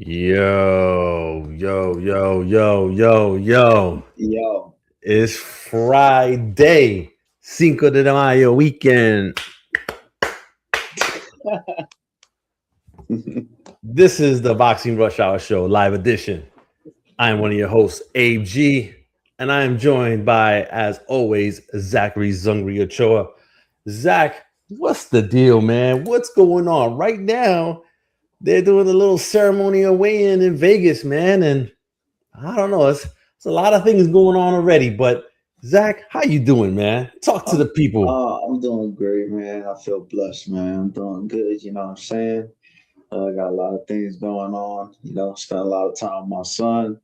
Yo. Yo, It's Friday, Cinco de Mayo weekend. This is the Boxing Rush Hour Show, live edition. I am one of your hosts, Abe G, and I am joined by, as always, Zachary Zungri Ochoa. Zach, what's the deal, man? What's going on? Right now, they're doing a little ceremonial weigh-in in Vegas, man, and I don't know. It's a lot of things going on already, but Zach, how you doing, man? Talk to I'm, the people. I'm doing great, man. I feel blessed, man. I'm doing good. You know what I'm saying? I got a lot of things going on. Spent a lot of time with my son.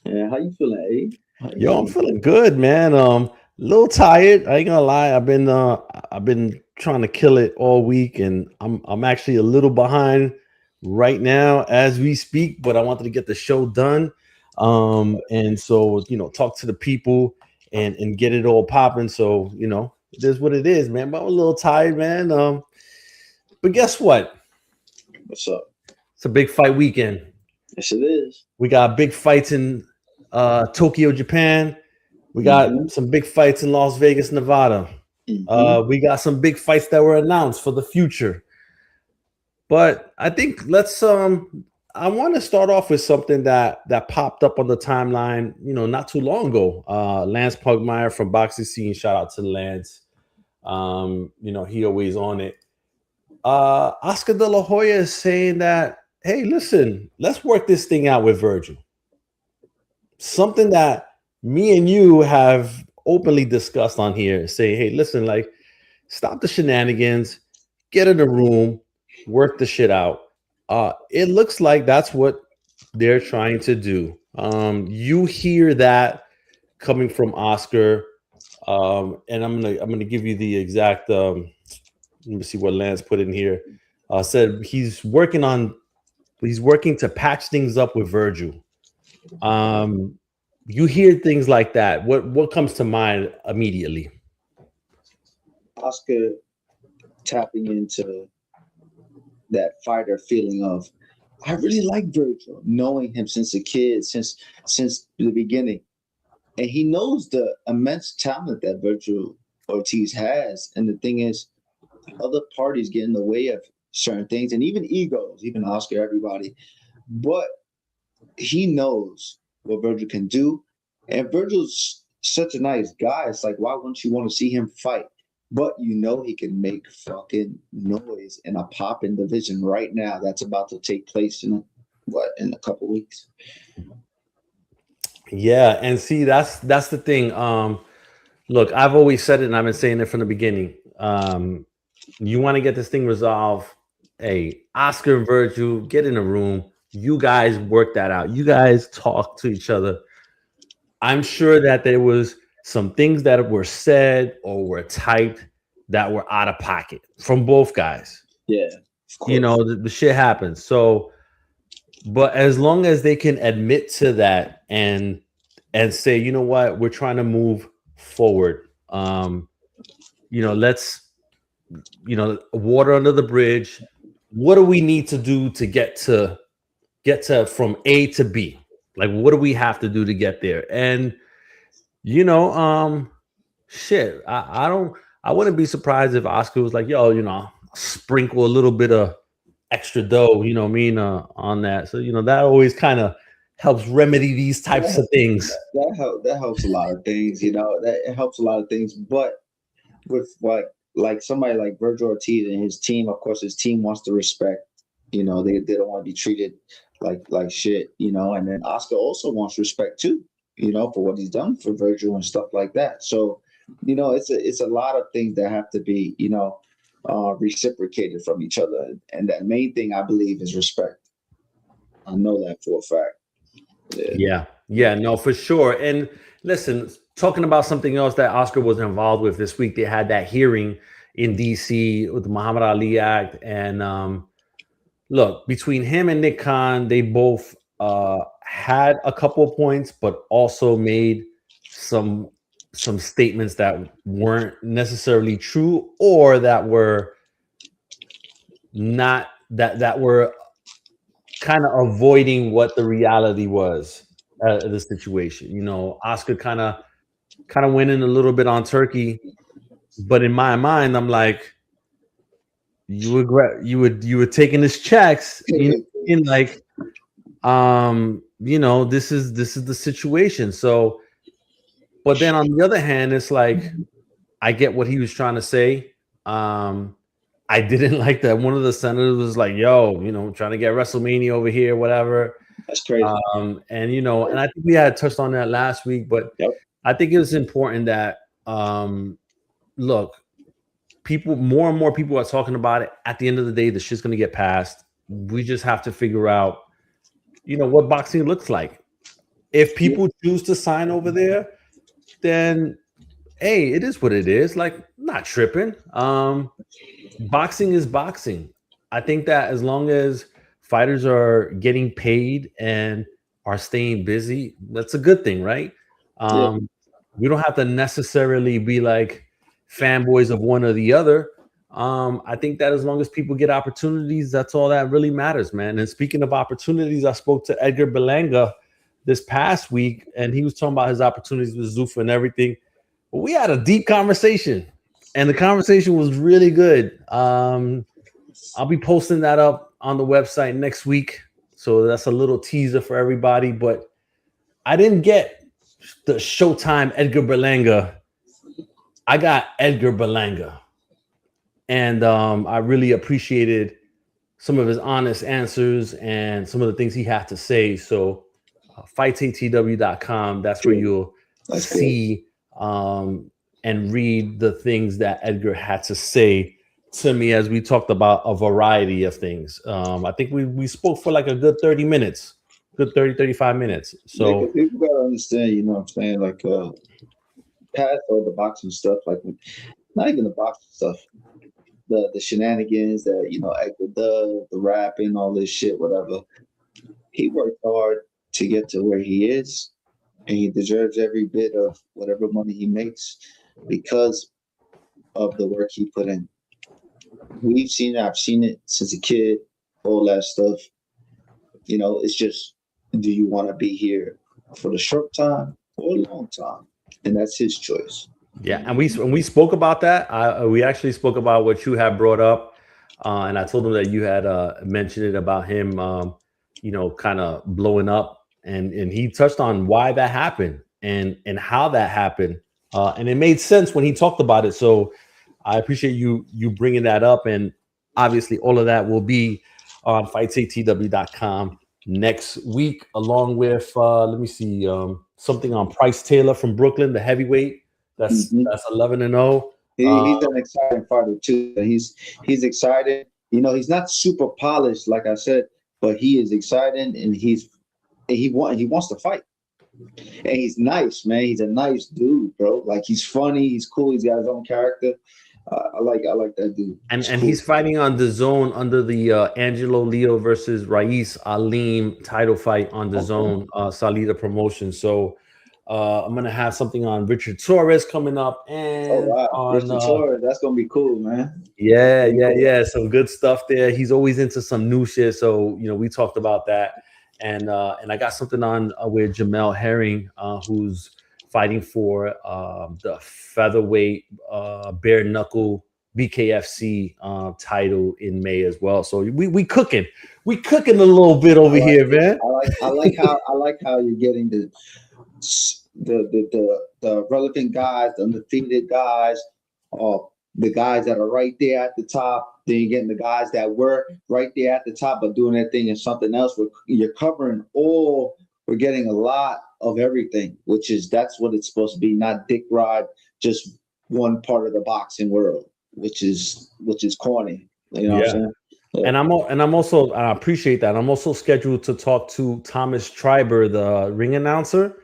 And how you feeling, Abe? How you Yo, I'm feeling? feeling good, man. A little tired. I ain't gonna lie. I've been trying to kill it all week, and I'm actually a little behind right now as we speak. But I wanted to get the show done, and so talk to the people and get it all popping. So it is what it is, man. But I'm a little tired, man. But guess what? What's up? It's a big fight weekend. Yes, it is. We got big fights in Tokyo, Japan. We Mm-hmm. got some big fights in Las Vegas, Nevada. Mm-hmm. We got some big fights that were announced for the future. But I think let's I want to start off with something that popped up on the timeline, not too long ago. Lance Pugmire from Boxing Scene, shout out to Lance. He always on it. Oscar De La Hoya is saying that, hey, listen, let's work this thing out with Virgil. Something that me and you have openly discussed on here, say, hey, listen, like, stop the shenanigans, get in the room, work the shit out. It looks like that's what they're trying to do. You hear that coming from Oscar, and I'm gonna give you the exact. Let me see what Lance put in here. Said he's working to patch things up with Virgil. You hear things like that. What comes to mind immediately? Oscar tapping into that fighter feeling of, I really like Virgil, knowing him since a kid, since the beginning. And he knows the immense talent that Virgil Ortiz has. And the thing is, other parties get in the way of certain things, and even egos, even Oscar, everybody. But he knows what Virgil can do. And Virgil's such a nice guy. It's like, why wouldn't you want to see him fight? But he can make fucking noise in a popping division right now that's about to take place in a couple weeks. Yeah, and see, that's the thing. Look, I've always said it, and I've been saying it from the beginning. You want to get this thing resolved? Hey, Oscar and Virgil, get in a room. You guys work that out. You guys talk to each other. I'm sure that there was some things that were said or were typed that were out of pocket from both guys. Yeah, of course. The shit happens. So, but as long as they can admit to that and say, you know what, we're trying to move forward. Let's water under the bridge. What do we need to do to get to from A to B? Like, what do we have to do to get there? And shit, I wouldn't be surprised if Oscar was like, yo, sprinkle a little bit of extra dough, on that. So, that always kind of helps remedy these types of things. That helps a lot of things, that it helps a lot of things. But with like somebody like Virgil Ortiz and his team, of course, his team wants to respect. They don't want to be treated like shit. And then Oscar also wants respect too. For what he's done for Virgil and stuff like that. So, it's a lot of things that have to be reciprocated from each other, and that main thing I believe is respect. I know that for a fact. Yeah, no, for sure. And listen, talking about something else that Oscar was involved with this week, they had that hearing in DC with the Muhammad Ali Act. And look, between him and Nick Khan, they both had a couple of points, but also made some statements that weren't necessarily true, or that were not that were kind of avoiding what the reality was of the situation. You know, Oscar kind of went in a little bit on Turkey, but in my mind, I'm like, you were taking his checks, you know, in like, you know, this is the situation. So, but then on the other hand, it's like, I get what he was trying to say. I didn't like that one of the senators was like, yo, you know, trying to get WrestleMania over here, whatever. That's crazy. And you know, and I think we had touched on that last week, but Yep. I think it was important that look, more and more people are talking about it. At the end of the day, the shit's gonna get passed. We just have to figure out, you know, what boxing looks like. If people choose to sign over there, then hey, it is what it is. Like, not tripping. Boxing is boxing. I think that as long as fighters are getting paid and are staying busy, that's a good thing, right? We don't have to necessarily be like fanboys of one or the other. I think that as long as people get opportunities, that's all that really matters, man. And speaking of opportunities, I spoke to Edgar Berlanga this past week, and he was talking about his opportunities with Zuffa and everything. But we had a deep conversation, and the conversation was really good. I'll be posting that up on the website next week, so that's a little teaser for everybody. But I didn't get the Showtime Edgar Berlanga. I got Edgar Berlanga, and I really appreciated some of his honest answers and some of the things he had to say. So fightsatw.com, that's where you'll see and read the things that Edgar had to say to me as we talked about a variety of things. I think we spoke for like a good 30 minutes, good 30, 35 minutes. So people gotta understand, you know what I'm saying? Like past all the boxing stuff, like not even the boxing stuff, the shenanigans that, you know, Edgar does, the rapping, all this shit, whatever. He worked hard to get to where he is, and he deserves every bit of whatever money he makes because of the work he put in. We've seen it, I've seen it since a kid, all that stuff. You know, it's just, do you want to be here for the short time or a long time? And that's his choice. Yeah, and we spoke about that. We actually spoke about what you had brought up, and I told him that you had mentioned it about him, you know, kind of blowing up, and he touched on why that happened and how that happened, and it made sense when he talked about it. So I appreciate you bringing that up, and obviously all of that will be on fightsatw.com next week, along with let me see, something on Price Taylor from Brooklyn, the heavyweight. That's 11-0. He's an exciting fighter too. He's excited. You know, he's not super polished, like I said, but he is exciting, and he wants to fight. And he's nice, man. He's a nice dude, bro. Like, he's funny, he's cool, he's got his own character. I like that dude. And he's fighting on the zone under the Angelo Leo versus Rais Alim title fight on the zone, Salida Promotion. So I'm gonna have something on Richard Torres coming up, and on Richard Torres, that's gonna be cool, man. Yeah. Some good stuff there. He's always into some new shit, so you know, we talked about that, and I got something on with Jamel Herring, who's fighting for the featherweight bare knuckle BKFC title in May as well. So we cooking a little bit over here, man. I like how you're getting the relevant guys, the undefeated guys, the guys that are right there at the top. Then you're getting the guys that were right there at the top but doing their thing in something else. You're covering all. We're getting a lot of everything, that's what it's supposed to be, not dick ride just one part of the boxing world, which is corny. You know what I'm saying? Yeah. And I'm also, I appreciate that. I'm also scheduled to talk to Thomas Schreiber, the ring announcer,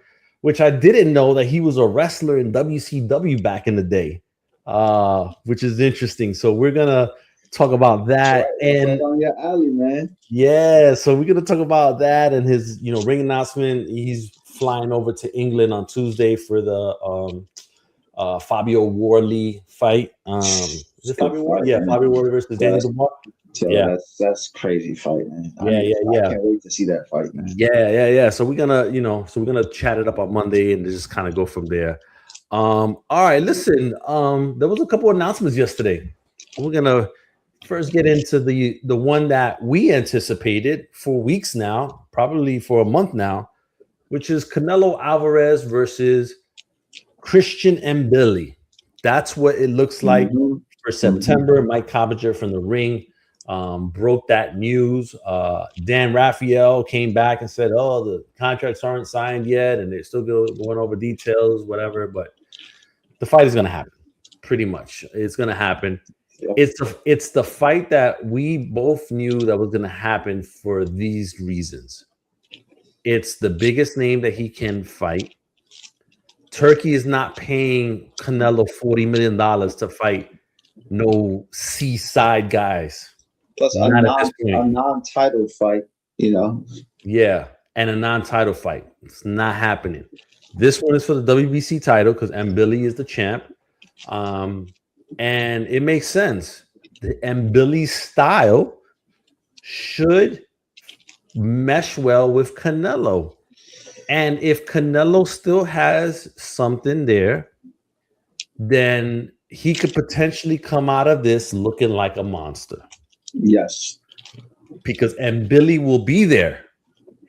which I didn't know that he was a wrestler in WCW back in the day, which is interesting. So we're gonna talk about that. And on your alley, man. Yeah, so we're gonna talk about that and his, you know, ring announcement. He's flying over to England on Tuesday for the Fabio Warley fight. Is it Fabio Warley? Yeah, Fabio Warley versus Daniel Dubois. So Yeah. that's crazy fight, man. Yeah. I can't wait to see that fight, man. Yeah. So we're gonna chat it up on Monday and just kind of go from there. All right, listen. There was a couple announcements yesterday. We're gonna first get into the one that we anticipated for weeks now, probably for a month now, which is Canelo Alvarez versus Christian Mbilli. That's what it looks like for September. Mike Cobbinger from The Ring broke that news. Dan Raphael came back and said, "Oh, the contracts aren't signed yet, and they're still going over details, whatever." But the fight is going to happen. Pretty much, it's going to happen. It's the fight that we both knew that was going to happen for these reasons. It's the biggest name that he can fight. Turkey is not paying Canelo $40 million to fight no seaside guys. Plus a non-title fight, you know. Yeah, and a non-title fight. It's not happening. This one is for the WBC title because Mbilli is the champ. And it makes sense. The Mbilli style should mesh well with Canelo. And if Canelo still has something there, then he could potentially come out of this looking like a monster. Yes. Because Mbilli will be there.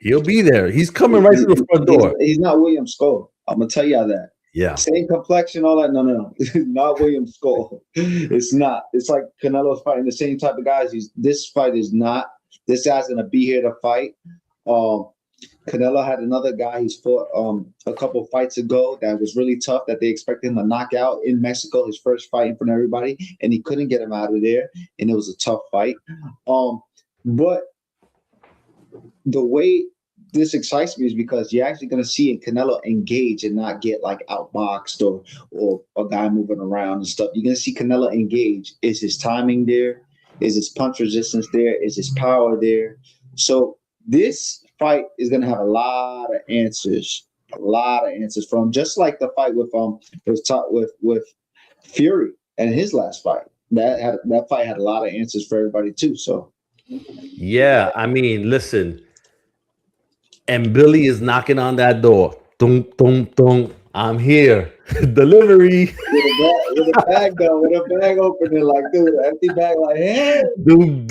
He'll be there. He's coming right through the front door. He's not William Skull. I'm going to tell y'all that. Yeah. Same complexion, all that. No. Not William Skull. It's not. It's like Canelo's fighting the same type of guys. This fight is not. This guy's going to be here to fight. Canelo had another guy he's fought a couple fights ago that was really tough that they expected him to knock out in Mexico, his first fight in front of everybody, and he couldn't get him out of there, and it was a tough fight. But the way this excites me is because you're actually going to see Canelo engage and not get like outboxed or a guy moving around and stuff. You're going to see Canelo engage. Is his timing there? Is his punch resistance there? Is his power there? So this fight is going to have a lot of answers from just like the fight with Fury and his last fight. That fight had a lot of answers for everybody too. So yeah, I mean, listen, Mbilli is knocking on that door. Dum dum dum. I'm here. Delivery. With a bag though, with a bag opening like dude, an empty bag like hey. Doom.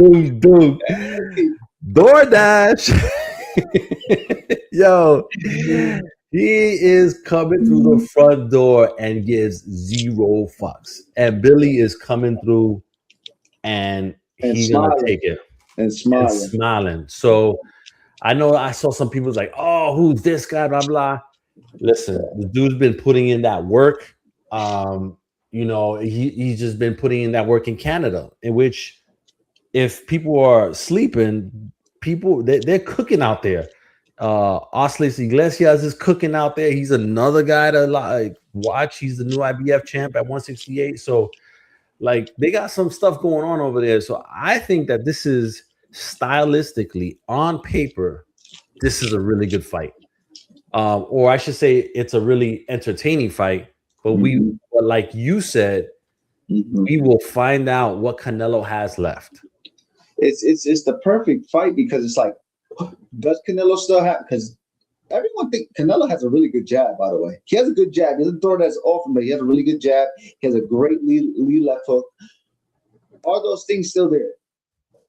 DoorDash. Yo, he is coming through the front door and gives zero fucks. And Billy is coming through and he's going to take it. And smiling. So I know I saw some people like, oh, who's this guy, blah, blah. Listen, the dude's been putting in that work. He's just been putting in that work in Canada, in which if people are sleeping, they're cooking out there. Osles Iglesias is cooking out there. He's another guy to like watch. He's the new IBF champ at 168. So like they got some stuff going on over there. So I think that this is stylistically on paper, this is a really good fight. Or I should say it's a really entertaining fight. But but like you said, we will find out what Canelo has left. It's the perfect fight because it's like, does Canelo still have? Because everyone thinks Canelo has a really good jab. By the way, he has a good jab. He doesn't throw it as often, but he has a really good jab. He has a great lead left hook. Are those things still there?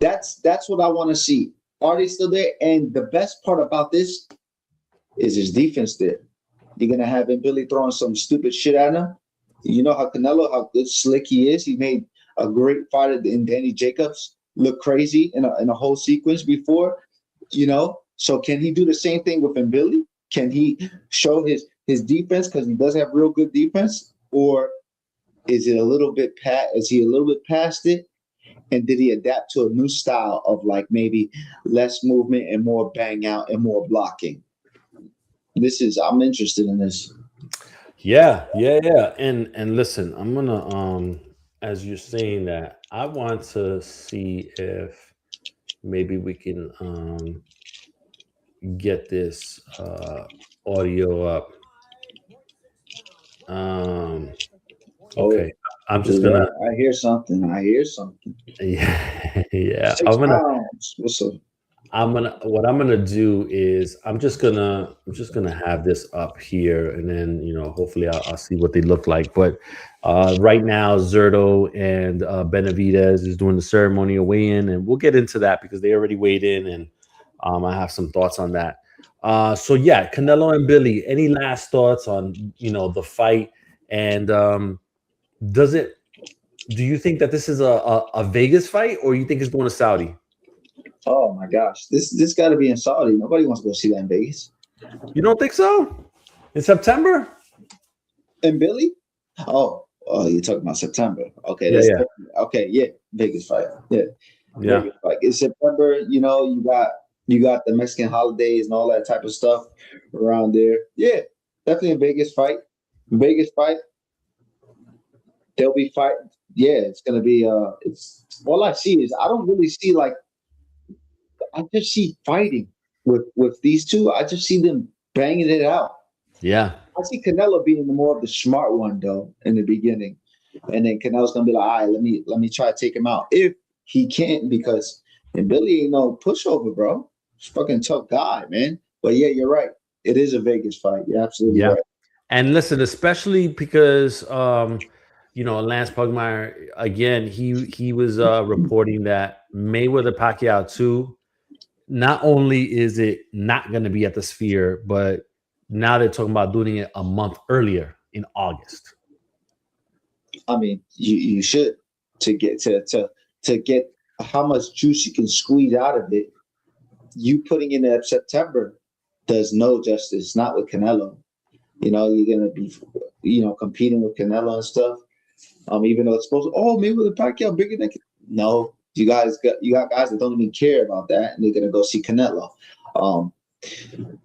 That's what I want to see. Are they still there? And the best part about this is his defense there. You're gonna have Mbilli throwing some stupid shit at him. You know how good slick he is. He made a great fighter in Danny Jacobs look crazy in a whole sequence before. So can he do the same thing with Mbilli? Can he show his defense because he does have real good defense, or is he a little bit past it? And did he adapt to a new style of like maybe less movement and more bang out and more blocking? I'm interested in this. Yeah. And listen, I'm gonna as you're saying that, I want to see if maybe we can get this audio up. Okay. I'm just gonna. I hear something. I hear something. Yeah, yeah. 6 pounds. What's up? What I'm gonna do is I'm just gonna have this up here, and then hopefully I'll see what they look like. But right now, Zurdo and Benavidez is doing the ceremonial weigh-in, and we'll get into that because they already weighed in, and I have some thoughts on that. So yeah, Canelo and Mbilli. Any last thoughts on the fight? And do you think that this is a Vegas fight, or you think it's going to Saudi? Oh my gosh, this got to be in Saudi. Nobody wants to go see that in Vegas. You don't think so? In September? And Billy? Oh, you're talking about September. Okay, Yeah. Okay, yeah, Vegas fight. Yeah. Yeah. Like in September, you got the Mexican holidays and all that type of stuff around there. Yeah, definitely a Vegas fight. Vegas fight. They'll be fighting. Yeah, it's gonna be. It's all I see is I don't really see like. I just see fighting with these two. I just see them banging it out. Yeah. I see Canelo being the more of the smart one though in the beginning, and then Canelo's gonna be like, all right, let me try to take him out if he can't, because Mbilli ain't no pushover, bro. He's a fucking tough guy, man. But yeah, you're right. It is a Vegas fight. You're absolutely right. And listen, especially because Lance Pugmire, again, he was reporting that Mayweather Pacquiao 2, not only is it not going to be at the Sphere, but now they're talking about doing it a month earlier in August. I mean, you should to get how much juice you can squeeze out of it. You putting in that September does no justice. Not with Canelo. You're gonna be, competing with Canelo and stuff. Even though it's supposed to, Mayweather Pacquiao bigger than. No, you got guys that don't even care about that, and they're gonna go see Canelo.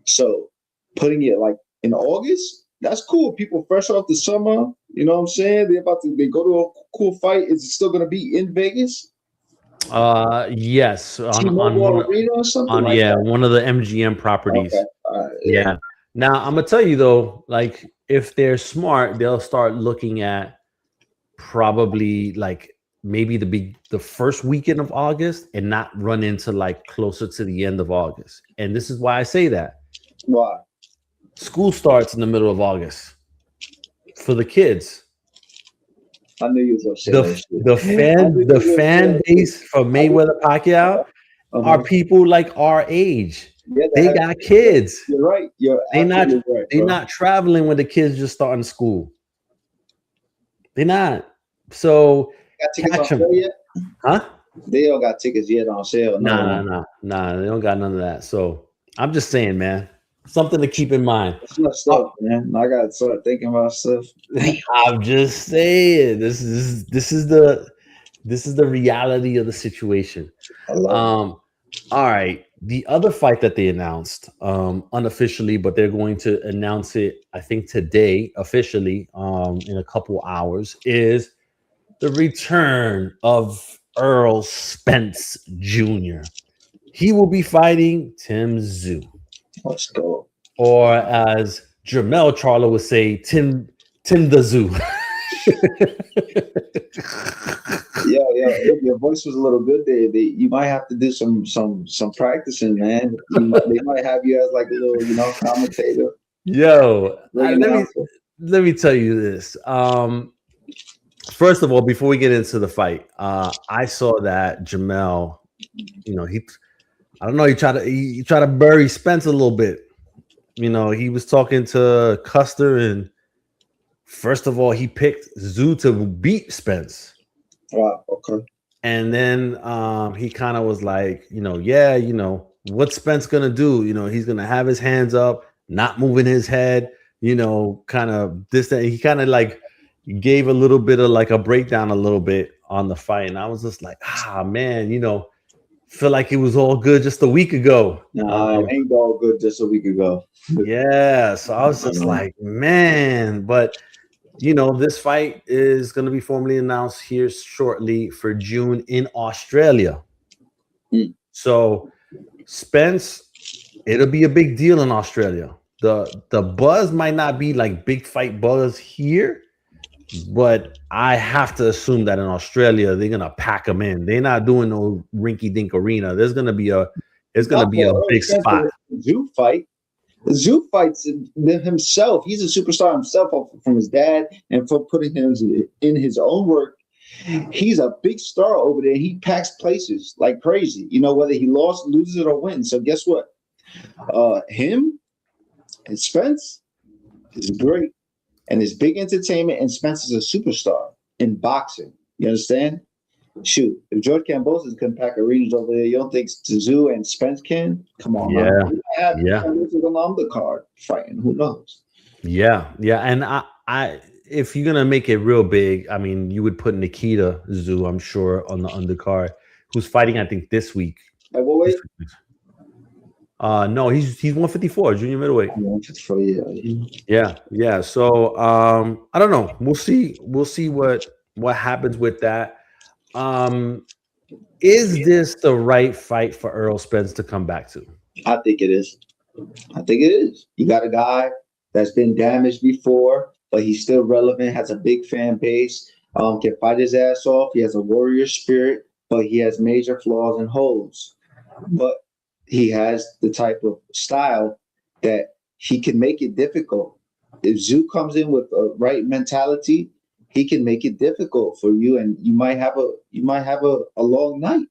So putting it like in August, that's cool. People fresh off the summer, you know what I'm saying? They go to a cool fight. Is it still gonna be in Vegas? Yes, on Arena or something like that? one of the MGM properties. Okay. Yeah. Now I'm gonna tell you though, like if they're smart, they'll start looking at probably like maybe the first weekend of August and not run into like closer to the end of August. And this is why I say that. Why? School starts in the middle of August for the kids. I knew you was gonna say that. The fan base for Mayweather Pacquiao are people like our age. Yeah, they got kids. You're right. They're not traveling when the kids just starting school. They're not. So catch them. Huh? They don't got tickets yet on sale. Nah. They don't got none of that. So I'm just saying, man, something to keep in mind. That's stuff, man. I gotta start thinking about stuff. I'm just saying, this is the reality of the situation. All right. The other fight that they announced, unofficially, but they're going to announce it, I think today, officially, in a couple hours, is the return of Earl Spence Jr. He will be fighting Tszyu. Let's go. Or as Jermel Charlo would say, Tim the Zoo. Your voice was a little good there. You might have to do some practicing, man. They might have you as like a little, commentator. Yo, let me tell you this. First of all, before we get into the fight, I saw that Jermel, I don't know, he tried to bury Spence a little bit. He was talking to Custer, and first of all, he picked Tszyu to beat Spence. Wow, okay. And then he kind of was like, what's Spence gonna do? He's gonna have his hands up, not moving his head, kind of this, that. He kind of like gave a little bit of like a breakdown a little bit on the fight. And I was just like, man, feel like it was all good just a week ago. No, it ain't all good just a week ago. Yeah. So I was just like, man, but this fight is going to be formally announced here shortly for June in Australia. So Spence, it'll be a big deal in Australia. The buzz might not be like big fight buzz here, But I have to assume that in Australia they're gonna pack him in. They're not doing no rinky-dink arena. It's gonna Not be a for Earl big spot. Spence with the Zoo fight. The Zoo fights himself. He's a superstar himself from his dad and for putting him in his own work. He's a big star over there. He packs places like crazy. Whether he loses it or wins. So guess what? Him and Spence is great, and it's big entertainment. And Spence is a superstar in boxing. You understand? Shoot, if George Kambosos can pack arenas over there, you don't think Tszyu and Spence can? Come on, Yeah, man. yeah, On the undercard fighting. Who knows? yeah. And I, if you're gonna make it real big, I mean, you would put Nikita Zoo, I'm sure, on the undercard, who's fighting, I think, this week. At what weight? No, he's 154, junior middleweight. 154, Yeah. So I don't know. We'll see what happens with that. Is this the right fight for Earl Spence to come back to? I think it is. You got a guy that's been damaged before, but he's still relevant, has a big fan base, can fight his ass off. He has a warrior spirit, but he has major flaws and holes. But he has the type of style that he can make it difficult. If Zoo comes in with a right mentality, he can make it difficult for you, and you might have a long night.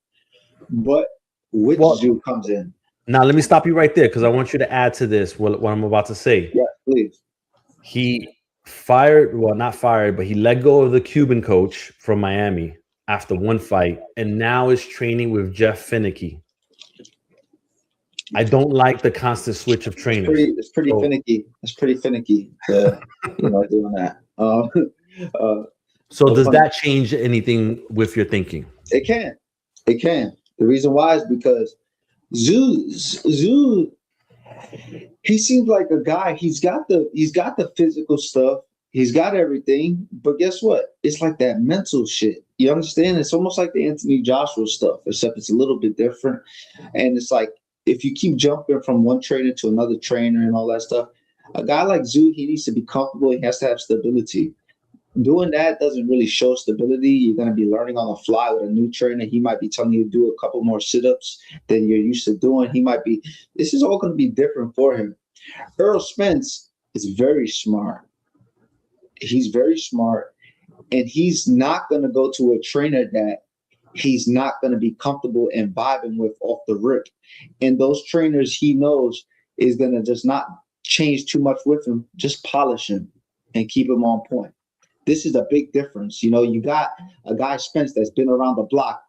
But Zoo comes in. Now, let me stop you right there because I want you to add to this what I'm about to say. Yeah, please. He not fired, but he let go of the Cuban coach from Miami after one fight, and now is training with Jeff Finicky. I don't like the constant switch of trainers. It's pretty finicky. It's pretty finicky, doing that. So does that change anything with your thinking? It can. The reason why is because Zoo, he seems like a guy. He's got the physical stuff. He's got everything. But guess what? It's like that mental shit. You understand? It's almost like the Anthony Joshua stuff, except it's a little bit different. And it's like if you keep jumping from one trainer to another trainer and all that stuff, a guy like Zoo, he needs to be comfortable. He has to have stability. Doing that doesn't really show stability. You're going to be learning on the fly with a new trainer. He might be telling you to do a couple more sit-ups than you're used to doing. This is all going to be different for him. Earl Spence is very smart. He's very smart, and he's not going to go to a trainer that he's not going to be comfortable and vibing with off the rip. And those trainers he knows is going to just not change too much with him, just polish him and keep him on point. This is a big difference. You got a guy Spence that's been around the block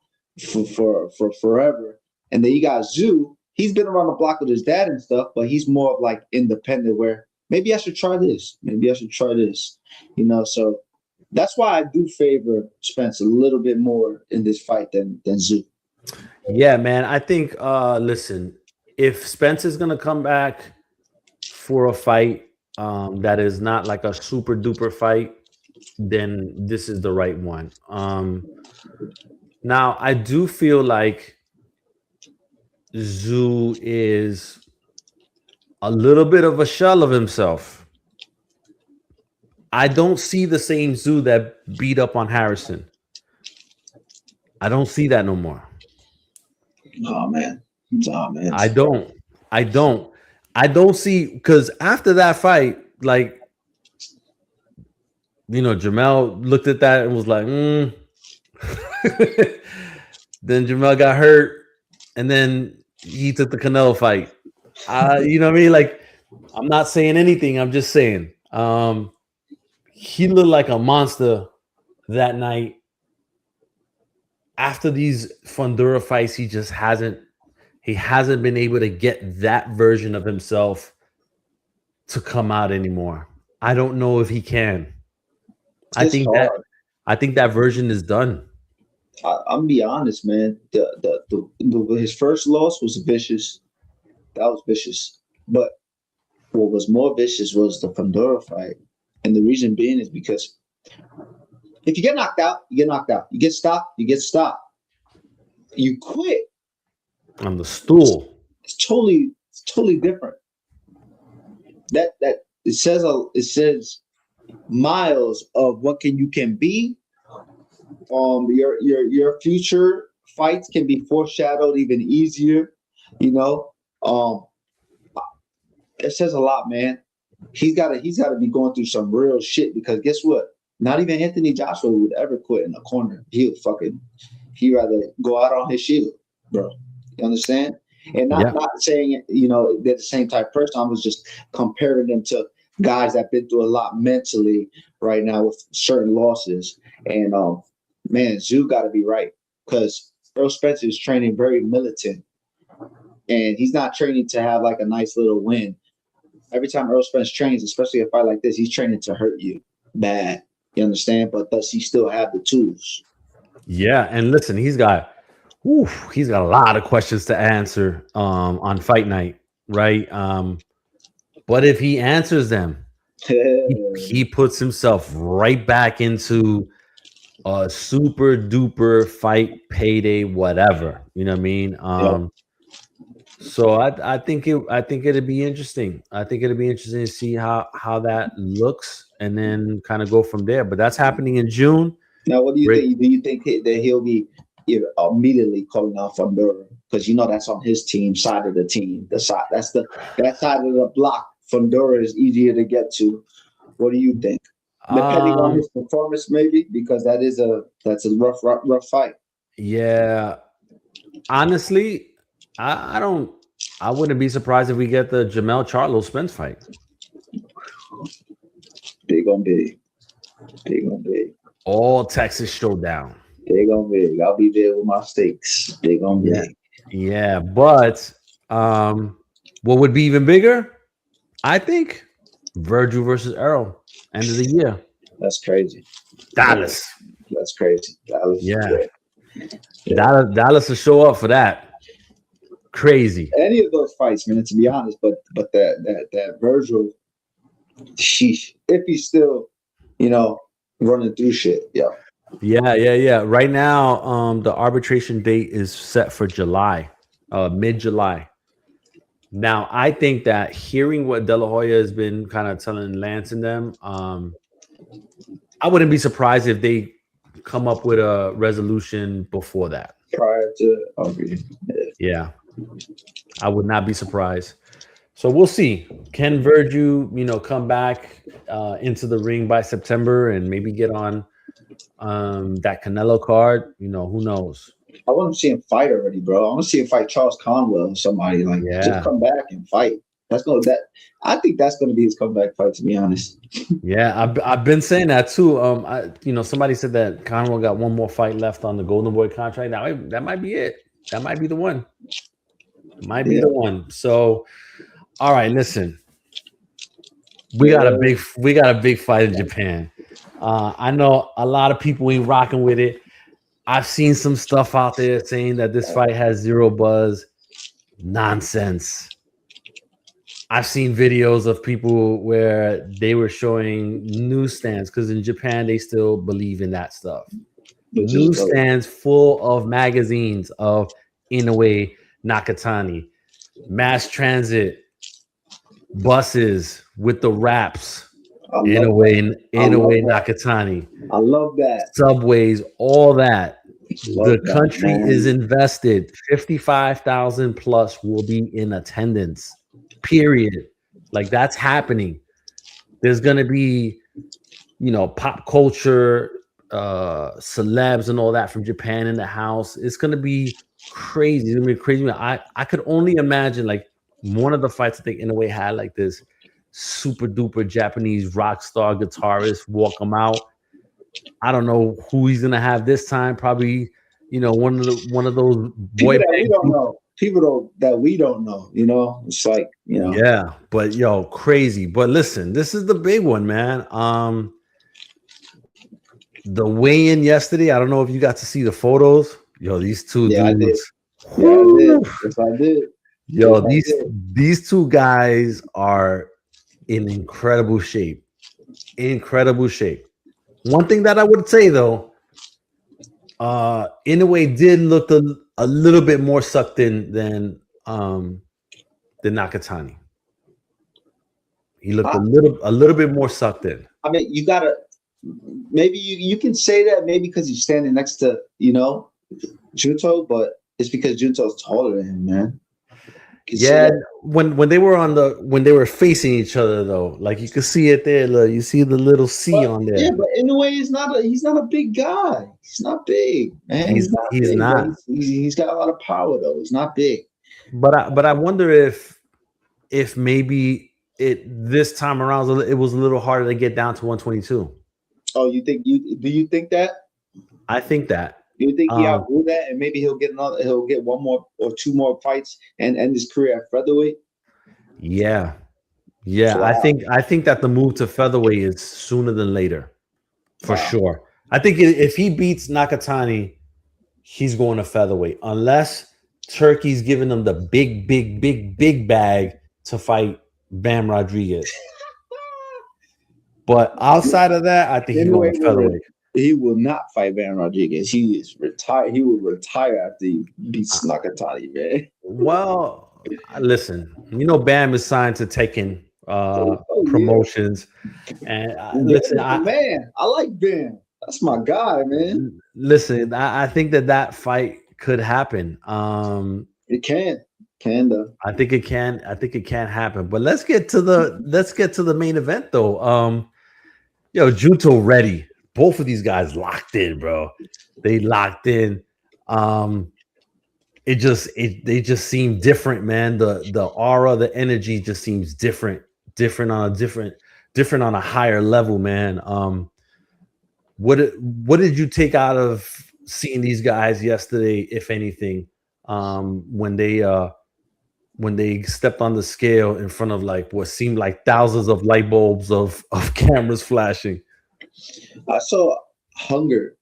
for forever. And then you got Zoo. He's been around the block with his dad and stuff, but he's more of like independent where maybe I should try this. So that's why I do favor Spence a little bit more in this fight than Zoo. Yeah, man. I think, listen, if Spence is going to come back for a fight that is not like a super duper fight, then this is the right one. Now, I do feel like Zoo is a little bit of a shell of himself. I don't see the same Zoo that beat up on Harrison. I don't see that no more. Oh man. I don't see, because after that fight, like, Jamel looked at that and was like, Then Jamel got hurt, and then he took the Canelo fight. You know what I mean? Like, I'm not saying anything. I'm just saying. He looked like a monster that night. After these Fundura fights, he hasn't been able to get that version of himself to come out anymore. I don't know if he can. I think that version is done. I'm gonna be honest, man. His first loss was vicious. That was vicious. But what was more vicious was the Fundora fight. And the reason being is because if you get knocked out, you get knocked out. You get stopped, you get stopped. You quit on the stool. It's totally different. That it says miles of what you can be. Your future fights can be foreshadowed even easier. You know, it says a lot, man. He's got to be going through some real shit because guess what? Not even Anthony Joshua would ever quit in the corner. He'd rather go out on his shield, bro. You understand? And not saying they're the same type of person. I was just comparing them to guys that been through a lot mentally right now with certain losses. And man, Tszyu got to be right because Earl Spence is training very militant, and he's not training to have like a nice little win. Every time Earl Spence trains, especially a fight like this, he's training to hurt you bad. You understand? But does he still have the tools? Yeah, and listen, he's got a lot of questions to answer on fight night, right? But if he answers them, he puts himself right back into a super duper fight payday, whatever. You know what I mean? So I think it'd be interesting. I think it'd be interesting to see how that looks, and then kind of go from there. But that's happening in June. Now, what do you think? Do you think that he'll be immediately calling out Fundora because that's on his side of the team? That side of the block. Fundora is easier to get to. What do you think? Depending on his performance, maybe because that's a rough fight. Yeah, honestly, I wouldn't be surprised if we get the Jamel Charlo Spence fight. Big on big. All Texas showdown. Big on big. I'll be there with my steaks. Big on big. Yeah, but what would be even bigger? I think Virgil versus Errol, end of the year. That's crazy. Dallas. That's crazy. Dallas. Yeah. Dallas will show up for that. Crazy. Any of those fights, man, to be honest, but that Virgil, sheesh, if he's still, running through shit, yeah. Right now, the arbitration date is set for July, mid-July. Now, I think that hearing what De La Hoya has been kind of telling Lance and them, I wouldn't be surprised if they come up with a resolution before that. Prior to yeah, I would not be surprised. So we'll see. Can Virgil, come back into the ring by September and maybe get on that Canelo card? Who knows? I want to see him fight already, bro. I want to see him fight Charles Conwell or somebody just come back and fight. I think that's going to be his comeback fight, to be honest. Yeah, I've been saying that too. Somebody said that Conwell got one more fight left on the Golden Boy contract. Now that might be it. That might be the one. The one. So, all right, listen. We got a big fight in Japan. I know a lot of people ain't rocking with it. I've seen some stuff out there saying that this fight has zero buzz. Nonsense. I've seen videos of people where they were showing newsstands because in Japan they still believe in that stuff. Newsstands full of magazines of Inoue, Nakatani, mass transit, buses with the wraps. Inoue, Nakatani. I love that. Subways, all that. The country is invested. 55,000 plus will be in attendance. Period. Like that's happening. There's gonna be, pop culture, celebs and all that from Japan in the house. It's gonna be crazy. It's gonna be crazy. I could only imagine like one of the fights I think Inoue had like this super duper Japanese rock star guitarist walk him out. I don't know who he's gonna have this time. Probably, one of those boy bands we don't know. People that we don't know. It's like Yeah, but crazy. But listen, this is the big one, man. The weigh-in yesterday. I don't know if you got to see the photos. These two dudes. I did. Yeah, I did. Yes, I did. These two guys are in incredible shape. One thing that I would say though, Inoue did look a little bit more sucked in than Nakatani. He looked a little bit more sucked in. I mean, you gotta maybe you can say that maybe because he's standing next to Juto, but it's because Juto's taller than him, man. Yeah, when they were facing each other though, like you could see it there. Look, you see the little C on there. Yeah, but Inoue he's not a big guy. He's not big, man. He's not. He's got a lot of power though. He's not big. But I wonder if maybe this time around it was a little harder to get down to 122. Oh, do you think that? I think that. You think he outgrew that, and maybe he'll get one more or two more fights and end his career at featherweight? Yeah. Wow. I think that the move to featherweight is sooner than later, for sure. I think if he beats Nakatani, he's going to featherweight, unless Turkey's giving him the big bag to fight Bam Rodriguez. But outside of that, I think he's going to featherweight. He will not fight Bam Rodriguez. He is retired. He will retire after he beats Nakatani, man. Well, listen, Bam is signed to Tekken promotions, and listen, man, I like Bam. That's my guy, man. Listen, I think that fight could happen. It can though. I think it can happen. But let's get to the main event though. Juto ready. Both of these guys locked in, bro. They locked in. They just seem different, man. The aura, the energy just seems different on a higher level, man. What did you take out of seeing these guys yesterday, if anything, when they stepped on the scale in front of like what seemed like thousands of light bulbs of cameras flashing? I saw hunger.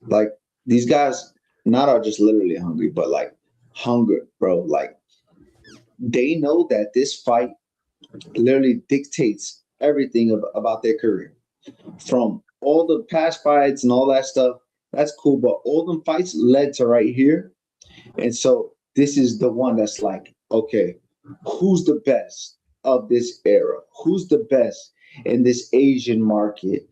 Like these guys not are just literally hungry, but like hunger, bro. Like they know that this fight literally dictates everything about their career. From all the past fights and all that stuff, that's cool. But all them fights led to right here. And so this is the one that's like, okay, who's the best of this era? Who's the best in this Asian market?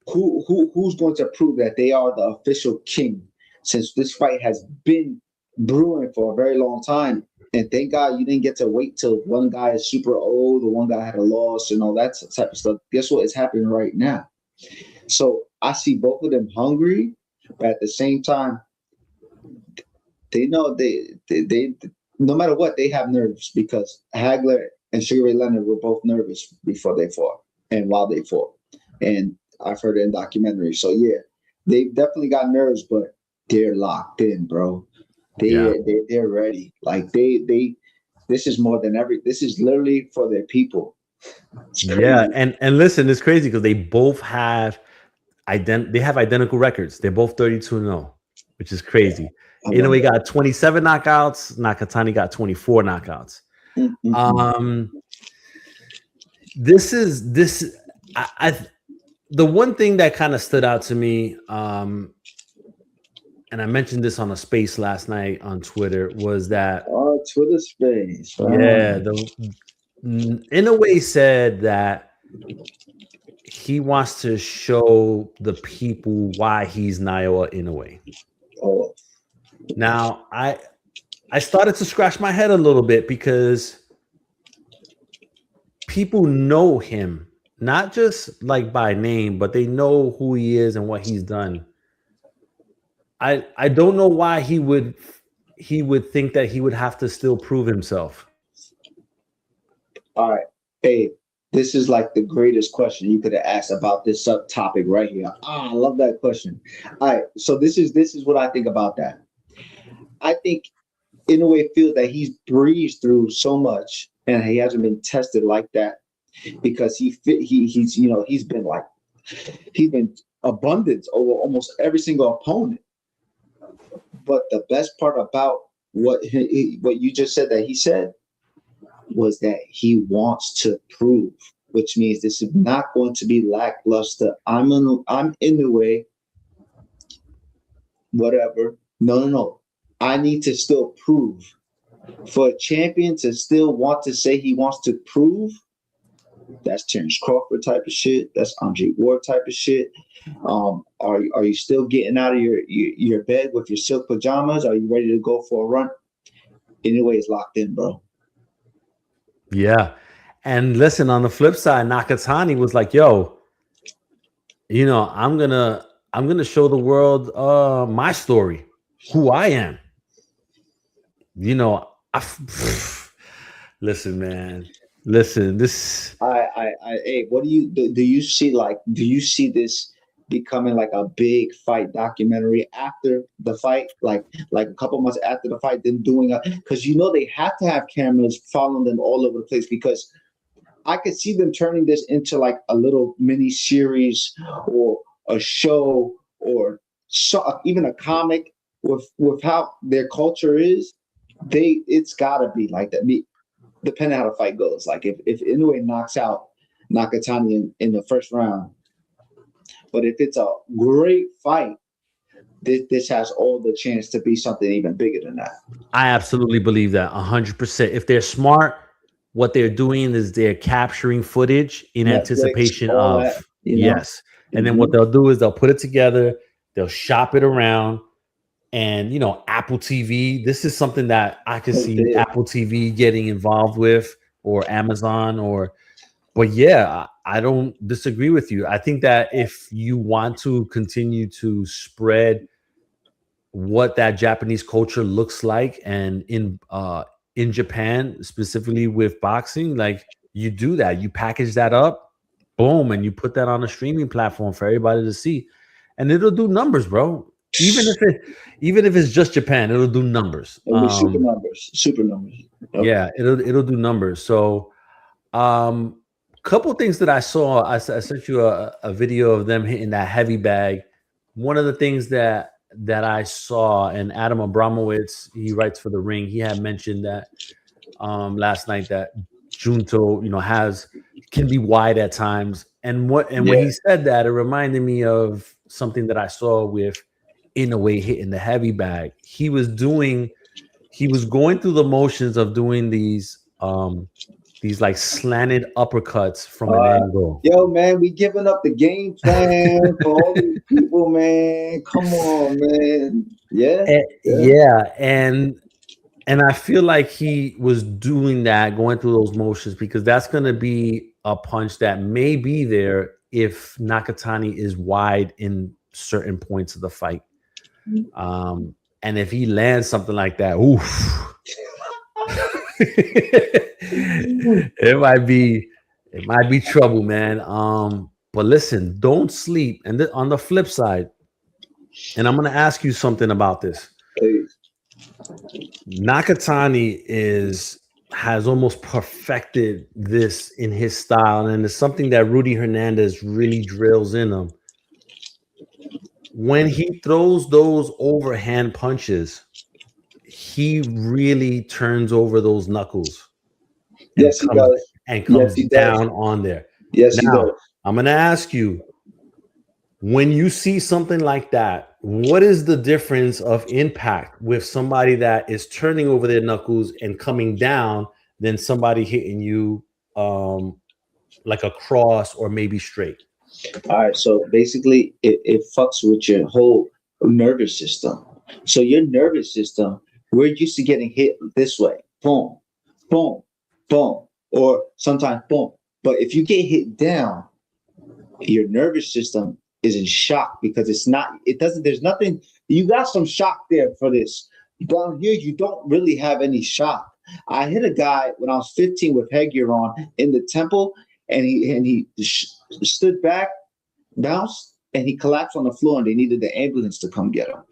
Who's going to prove that they are the official king? Since this fight has been brewing for a very long time, and thank God you didn't get to wait till one guy is super old or one guy had a loss and all that type of stuff. Guess what is happening right now? So I see both of them hungry, but at the same time, they know they no matter what, they have nerves because Hagler and Sugar Ray Leonard were both nervous before they fought and while they fought. And I've heard it in documentaries. So yeah, they definitely got nerves, but they're locked in, bro. They're ready. Like this is more than this is literally for their people. Yeah, and listen, it's crazy because they both have identical records. They're both 32-0, which is crazy. Inoue got 27 knockouts. Nakatani got 24 knockouts. Mm-hmm. The one thing that kind of stood out to me, and I mentioned this on a space last night on Twitter, was that Twitter space. Yeah, Inoue said that he wants to show the people why he's Naoya Inoue. Oh. Now, I started to scratch my head a little bit because people know him, not just like by name, but they know who he is and what he's done. I don't know why he would think that he would have to still prove himself. All right. Hey, this is like the greatest question you could have asked about this subtopic right here. I love that question. All right. So this is what I think about that. I think Inoue feels that he's breezed through so much and he hasn't been tested like that because he's been abundance over almost every single opponent. But the best part about what you just said that he said was that he wants to prove, which means this is not going to be lackluster. I'm Inoue, whatever. No. I need to still prove. For a champion to still want to say he wants to prove, That's Terrence Crawford type of shit. That's Andre Ward type of shit. Are you still getting out of your bed with your silk pajamas? Are you ready to go for a run? Inoue is locked in, bro. Yeah. And listen, on the flip side, Nakatani was like, yo, I'm gonna show the world my story, who I am. You know, listen, man. Listen, this Hey, what do you see? Like, do you see this becoming like a big fight documentary after the fight, like a couple months after the fight, then doing a, because they have to have cameras following them all over the place, because I could see them turning this into like a little mini series or a show or even a comic with how their culture is. It's gotta be like that. Depending on how the fight goes. Like if Inoue knocks out Nakatani in the first round, but if it's a great fight, this has all the chance to be something even bigger than that. I absolutely believe that 100%. If they're smart, what they're doing is they're capturing footage in Netflix, anticipation all of that, yes. And then what they'll do is they'll put it together, they'll shop it around, and Apple TV. This is something that I could see Apple TV getting involved with, or Amazon, but yeah, I don't disagree with you. I think that if you want to continue to spread what that Japanese culture looks like, and in Japan specifically with boxing, like, you do that, you package that up, boom, and you put that on a streaming platform for everybody to see, and it'll do numbers, bro. Even if it's just Japan, it'll do numbers. It'll be super numbers. Yep. Yeah, it'll do numbers. So couple things that I saw, I sent you a video of them hitting that heavy bag. One of the things that I saw, and Adam Abramowitz, he writes for The Ring, he had mentioned that last night, that Junto, can be wide at times. And when he said that, it reminded me of something that I saw with Inoue hitting the heavy bag. He was going through the motions of doing these like slanted uppercuts from an angle. Yo, man, we giving up the game plan for all these people, man. Come on, man. Yeah. And I feel like he was doing that, going through those motions, because that's going to be a punch that may be there if Nakatani is wide in certain points of the fight. And if he lands something like that, oof. it might be trouble, man. But listen, don't sleep. And on the flip side, and I'm going to ask you something about this. Nakatani has almost perfected this in his style, and it's something that Rudy Hernandez really drills in him. When he throws those overhand punches, he really turns over those knuckles. Yes, he does. And comes down on there. Yes, now, he does. I'm going to ask you, when you see something like that, what is the difference of impact with somebody that is turning over their knuckles and coming down than somebody hitting you like a cross or maybe straight? All right, so basically it fucks with your whole nervous system. So your nervous system, we're used to getting hit this way, boom, boom, boom, or sometimes boom. But if you get hit down, your nervous system is in shock, because there's nothing, you got some shock there for this. Down here, you don't really have any shock. I hit a guy when I was 15 with headgear on in the temple, and he stood back, bounced, and he collapsed on the floor, and they needed the ambulance to come get him.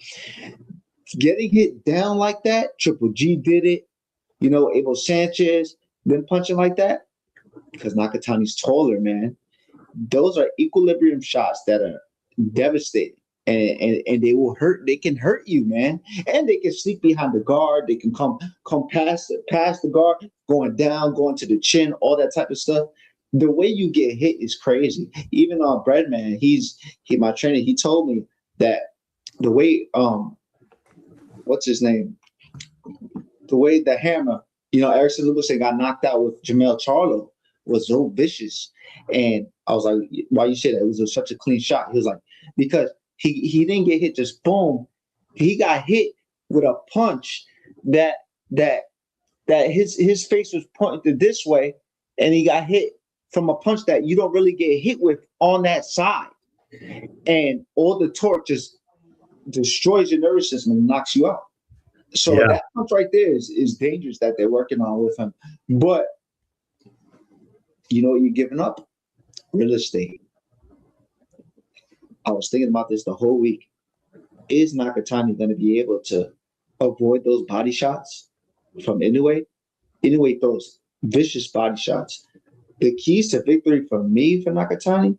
Getting hit down like that, Triple G did it, Abel Sanchez, them punching like that, because Nakatani's taller, man. Those are equilibrium shots that are devastating, and they will hurt. They can hurt you, man, and they can sneak behind the guard. They can come past the guard, going down, going to the chin, all that type of stuff. The way you get hit is crazy. Even on Breadman, my trainer, he told me that the way what's his name? The way the Hammer, Erickson Lubusek got knocked out with Jamel Charlo. was so vicious. And I was like, why you say that? It was such a clean shot. He was like, because he didn't get hit just boom. He got hit with a punch that his face was pointed this way, and he got hit from a punch that you don't really get hit with on that side. And all the torque just destroys your nervous system and knocks you out. So that punch right there is dangerous that they're working on with him. But you know what you're giving up? Real estate. I was thinking about this the whole week. Is Nakatani going to be able to avoid those body shots from Inoue? Inoue throws vicious body shots. The keys to victory for me for Nakatani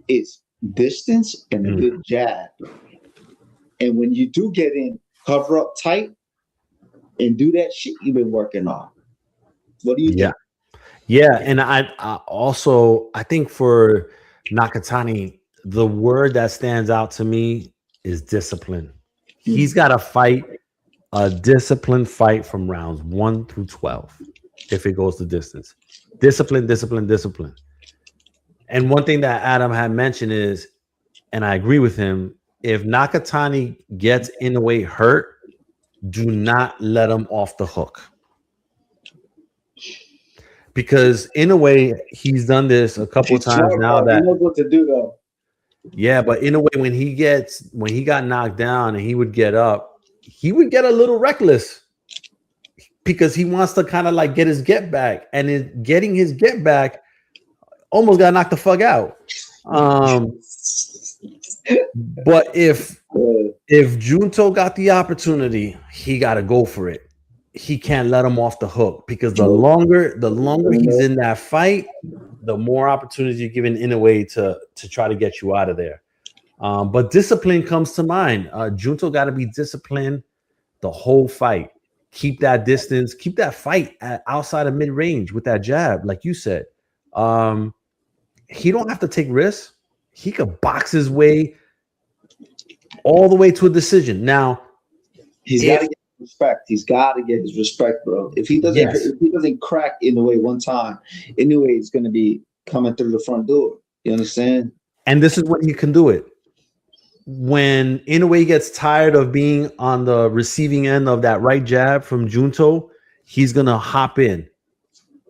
is distance and a good jab. And when you do get in, cover up tight and do that shit you've been working on. What do you think? Yeah, and I also think for Nakatani, the word that stands out to me is discipline. He's got to fight a disciplined fight from rounds 1 through 12 if it goes the distance. Discipline, discipline, discipline. And one thing that Adam had mentioned is, and I agree with him, if Nakatani gets Inoue hurt, do not let him off the hook. Because Inoue, he's done this a couple of times now. That he knows what to do though. Yeah, but Inoue, when he got knocked down and he would get up, he would get a little reckless because he wants to kind of like get his get back, and in getting his get back, almost got knocked the fuck out. But if Junto got the opportunity, he got to go for it. He can't let him off the hook, because the longer he's in that fight, the more opportunities you're giving Inoue to try to get you out of there. But discipline comes to mind. Junto got to be disciplined the whole fight. Keep that distance. Keep that fight outside of mid-range with that jab, like you said. He don't have to take risks. He could box his way all the way to a decision. Now, he's got to get respect. He's got to get his respect, bro. If he doesn't crack Inoue one time, Inoue is going to be coming through the front door. You understand? And this is when he can do it. When Inoue gets tired of being on the receiving end of that right jab from Junto, he's going to hop in.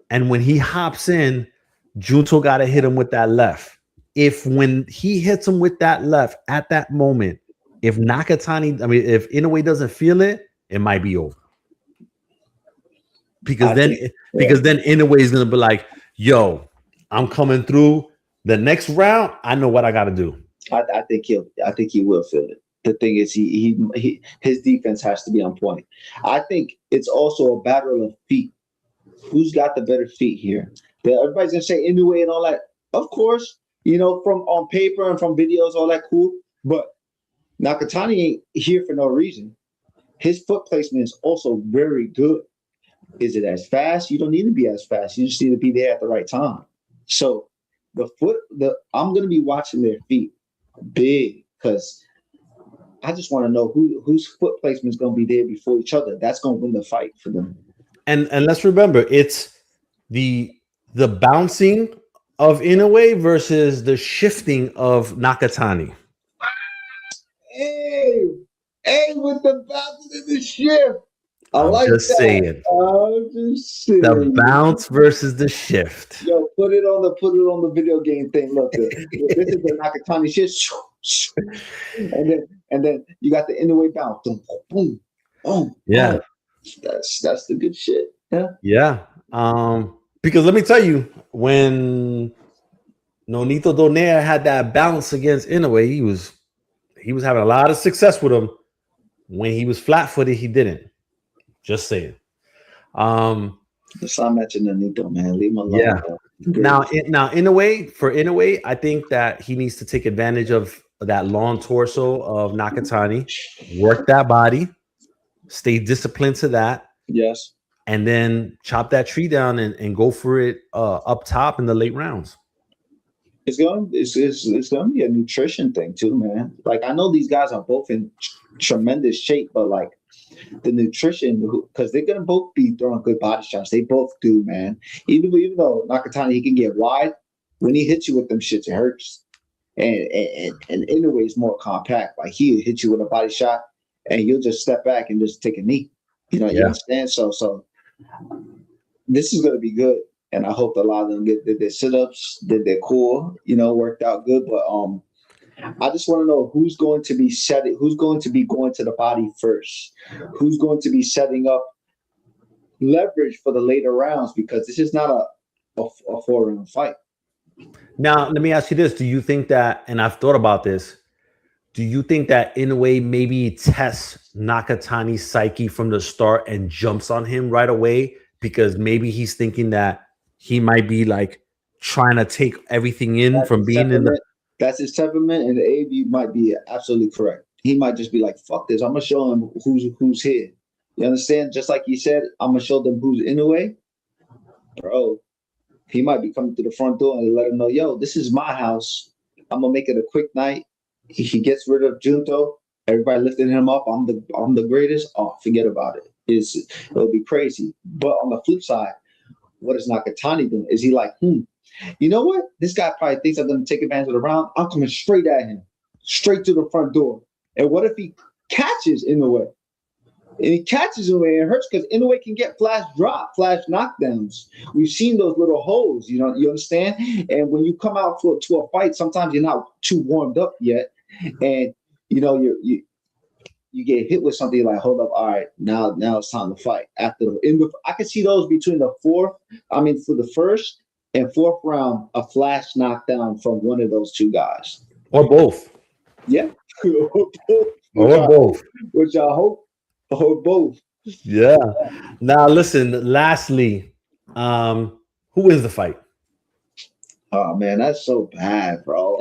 And when he hops in, Junto got to hit him with that left. If when he hits him with that left at that moment, if Inoue doesn't feel it, it might be over. Because then Inoue is going to be like, yo, I'm coming through. The next round, I know what I got to do. I think he will feel it. The thing is, his defense has to be on point. I think it's also a battle of feet. Who's got the better feet here? Everybody's gonna say Inoue and all that. Of course, from on paper and from videos, all that cool. But Nakatani ain't here for no reason. His foot placement is also very good. Is it as fast? You don't need to be as fast. You just need to be there at the right time. So I'm gonna be watching their feet big, because I just want to know whose foot placement is going to be there before each other. That's going to win the fight for them. And let's remember, it's the bouncing of Inoue versus the shifting of Nakatani. Hey, with the bouncing and the shift. I'm just saying. The bounce versus the shift. Yo, put it on the video game thing. Look, this is the Nakatani shift, and then you got the Inoue bounce. Boom, boom, boom. Yeah, that's the good shit. Yeah. Because let me tell you, when Nonito Donaire had that bounce against Inoue, he was having a lot of success with him. When he was flat-footed, he didn't. Just saying. Let's not mention Nonito, man. Leave him alone. Yeah. Now, Inoue, I think that he needs to take advantage of that long torso of Nakatani, work that body, stay disciplined to that. Yes. And then chop that tree down and go for it up top in the late rounds. It's going to be a nutrition thing too, man. Like, I know these guys are both in tremendous shape, but like, the nutrition, because they're gonna both be throwing good body shots. They both do, man. Even though Nakatani, he can get wide, when he hits you with them shits, it hurts. And Inoue is more compact. Like he'll hit you with a body shot, and you'll just step back and just take a knee. You understand? So this is gonna be good, and I hope a lot of them get their sit-ups, did their core, worked out good. But I just want to know who's going to be going to the body first, who's going to be setting up leverage for the later rounds, because this is not a 4-round fight. Now, let me ask you this. Do you think that, and I've thought about this, do you think that Inoue maybe tests Nakatani's psyche from the start and jumps on him right away? Because maybe he's thinking that he might be like trying to take everything in from being in the... That's his temperament, and Abe, you might be absolutely correct. He might just be like, fuck this. I'm going to show him who's here. You understand? Just like you said, I'm going to show them who's Inoue. Bro, he might be coming through the front door and let him know, yo, this is my house. I'm gonna make it a quick night. He gets rid of Junto. Everybody lifting him up. I'm the greatest. Oh, forget about it. It'll be crazy. But on the flip side, what is Nakatani doing? Is he like, you know what? This guy probably thinks I'm gonna take advantage of the round. I'm coming straight at him, straight to the front door. And what if he catches Inoue? And he catches Inoue and it hurts, because Inoue can get flash knockdowns. We've seen those little holes, you understand? And when you come out to a fight, sometimes you're not too warmed up yet. And, you get hit with something like, hold up, all right, now it's time to fight. I can see those between for the first and fourth round, a flash knockdown from one of those two guys. Or both. Yeah. Or both. Which I hope. Or both. Yeah. Now, listen, lastly, who wins the fight? Oh, man, that's so bad, bro.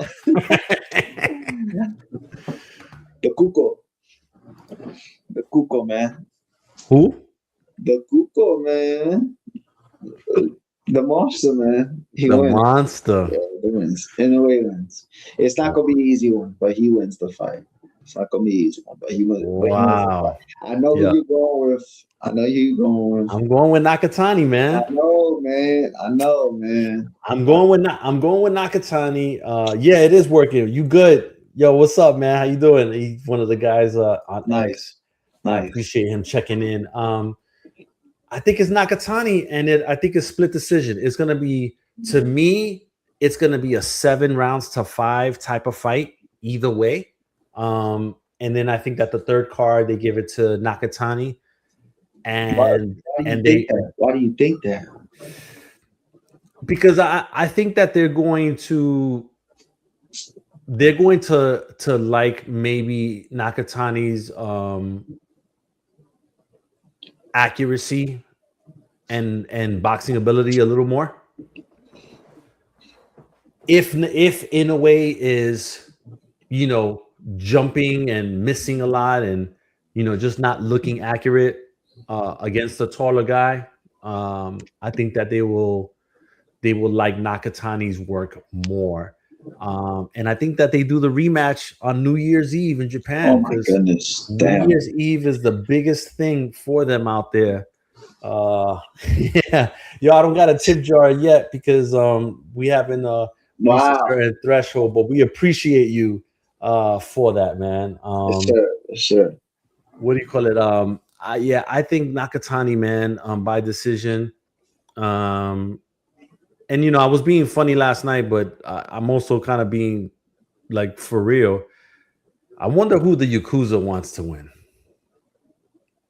The Cuco, man. Who? The Cuco, man. The monster, man. He wins. Monster. Yeah, he wins. Inoue wins. It's not going to be an easy one, but he wins the fight. It's not going to be an easy one, but he wins. Wow. I know who you're going with. I'm going with Nakatani, man. I know, man. I'm going with Nakatani. Yeah, it is working. You good? Yo, what's up, man? How you doing? He's one of the guys on Nice. I appreciate him checking in. I think it's Nakatani, and I think it's split decision. It's gonna be, to me, it's gonna be a 7-5 type of fight either way. And then I think that the third card they give it to Nakatani. Why do you think that? Because I think that they're going to like maybe Nakatani's accuracy and boxing ability a little more. If Inoue is, jumping and missing a lot and just not looking accurate against a taller guy, I think that they will like Nakatani's work more. And I think that they do the rematch on New Year's Eve in Japan. Oh my goodness. New Year's Eve is the biggest thing for them out there. Yeah. Y'all don't got a tip jar yet because we haven't reached a certain threshold, but we appreciate you for that, man. Sure. What do you call it? I think Nakatani, man, by decision. And I was being funny last night, but I'm also kind of being like for real. I wonder who the Yakuza wants to win.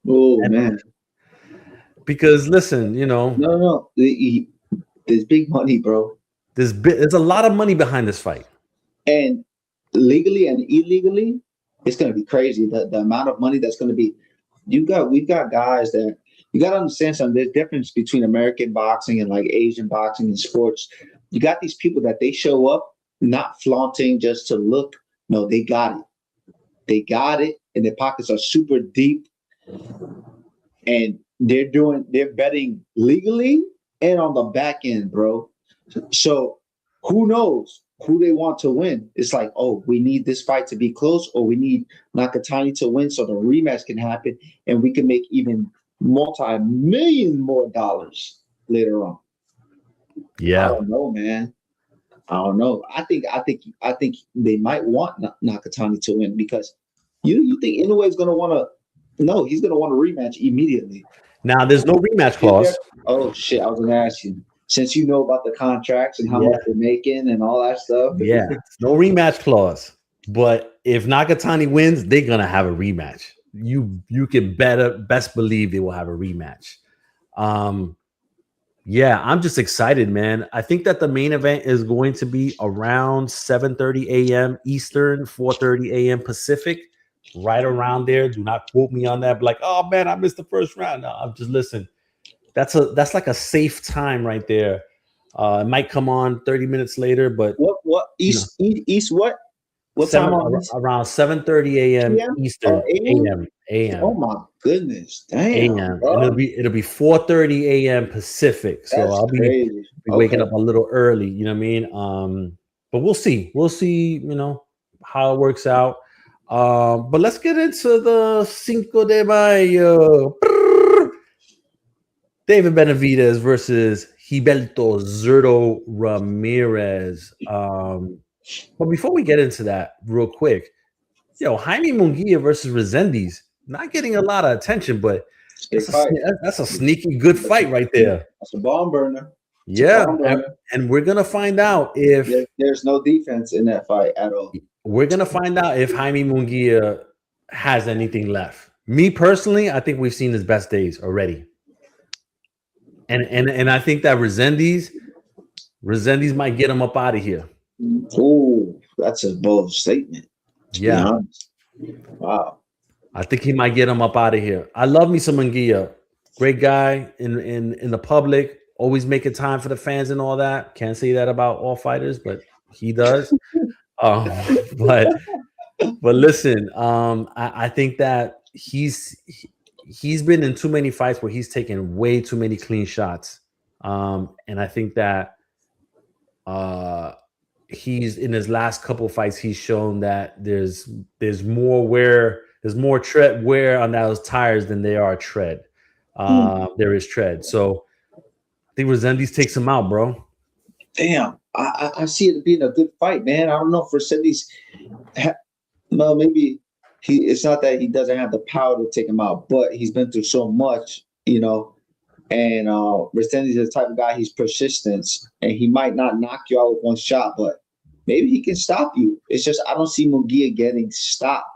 Oh, man. Because listen, No. There's big money, bro. There's a lot of money behind this fight. And legally and illegally, it's going to be crazy. The amount of money that's going to be. We've got guys that. You got to understand something. There's a difference between American boxing and like Asian boxing and sports. You got these people that they show up not flaunting just to look. No, they got it. They got it, and their pockets are super deep. And they're betting legally and on the back end, bro. So who knows? who they want to win. It's like, oh, we need this fight to be close, or we need Nakatani to win so the rematch can happen, and we can make even multi-million more dollars later on. Yeah. I don't know, man. I don't know. I think they might want Nakatani to win, because you think Inoue is going to want to? No, he's going to want a rematch immediately. Now, there's no rematch clause. Oh shit! I was going to ask you, since you know about the contracts and how much they're making and all that stuff. Yeah, no rematch clause. But if Nakatani wins, they're gonna have a rematch. You can best believe they will have a rematch. Yeah, I'm just excited, man. I think that the main event is going to be around 7:30 a.m. Eastern, 4:30 a.m. Pacific, right around there. Do not quote me on that. But like, oh man, I missed the first round. No, I'm just listen. That's like a safe time right there. It might come on 30 minutes later, but what East what? What time on this? Around 7:30 a.m. Eastern. A.m. Oh my goodness, damn! A.m. And it'll be 4:30 a.m. Pacific. So I'll be waking up a little early. You know what I mean? But we'll see. We'll see. You know how it works out. But let's get into the Cinco de Mayo. David Benavidez versus Mbilli-Zurdo Ramirez. But before we get into that, real quick, Jaime Munguia versus Resendiz, not getting a lot of attention, but that's a sneaky good fight right there. That's a bomb burner. And we're gonna find out if there's no defense in that fight at all. We're gonna find out if Jaime Munguia has anything left. Me personally, I think we've seen his best days already. And I think that Resendiz might get him up out of here. Oh, that's a bold statement. Yeah. Wow. I think he might get him up out of here. I love me some Munguia. Great guy in the public, always making time for the fans and all that. Can't say that about all fighters, but he does. But listen, I think that he's been in too many fights where he's taken way too many clean shots. And I think that he's in his last couple fights, he's shown that there's more tread wear on those tires than there are tread. There is tread. So I think Resendiz takes him out, bro. Damn. I see it being a good fight, man. I don't know if Resendiz well, maybe it's not that he doesn't have the power to take him out, but he's been through so much, and Resendiz is the type of guy, he's persistent, and he might not knock you out with one shot, but maybe he can stop you. It's just I don't see Munguia getting stopped.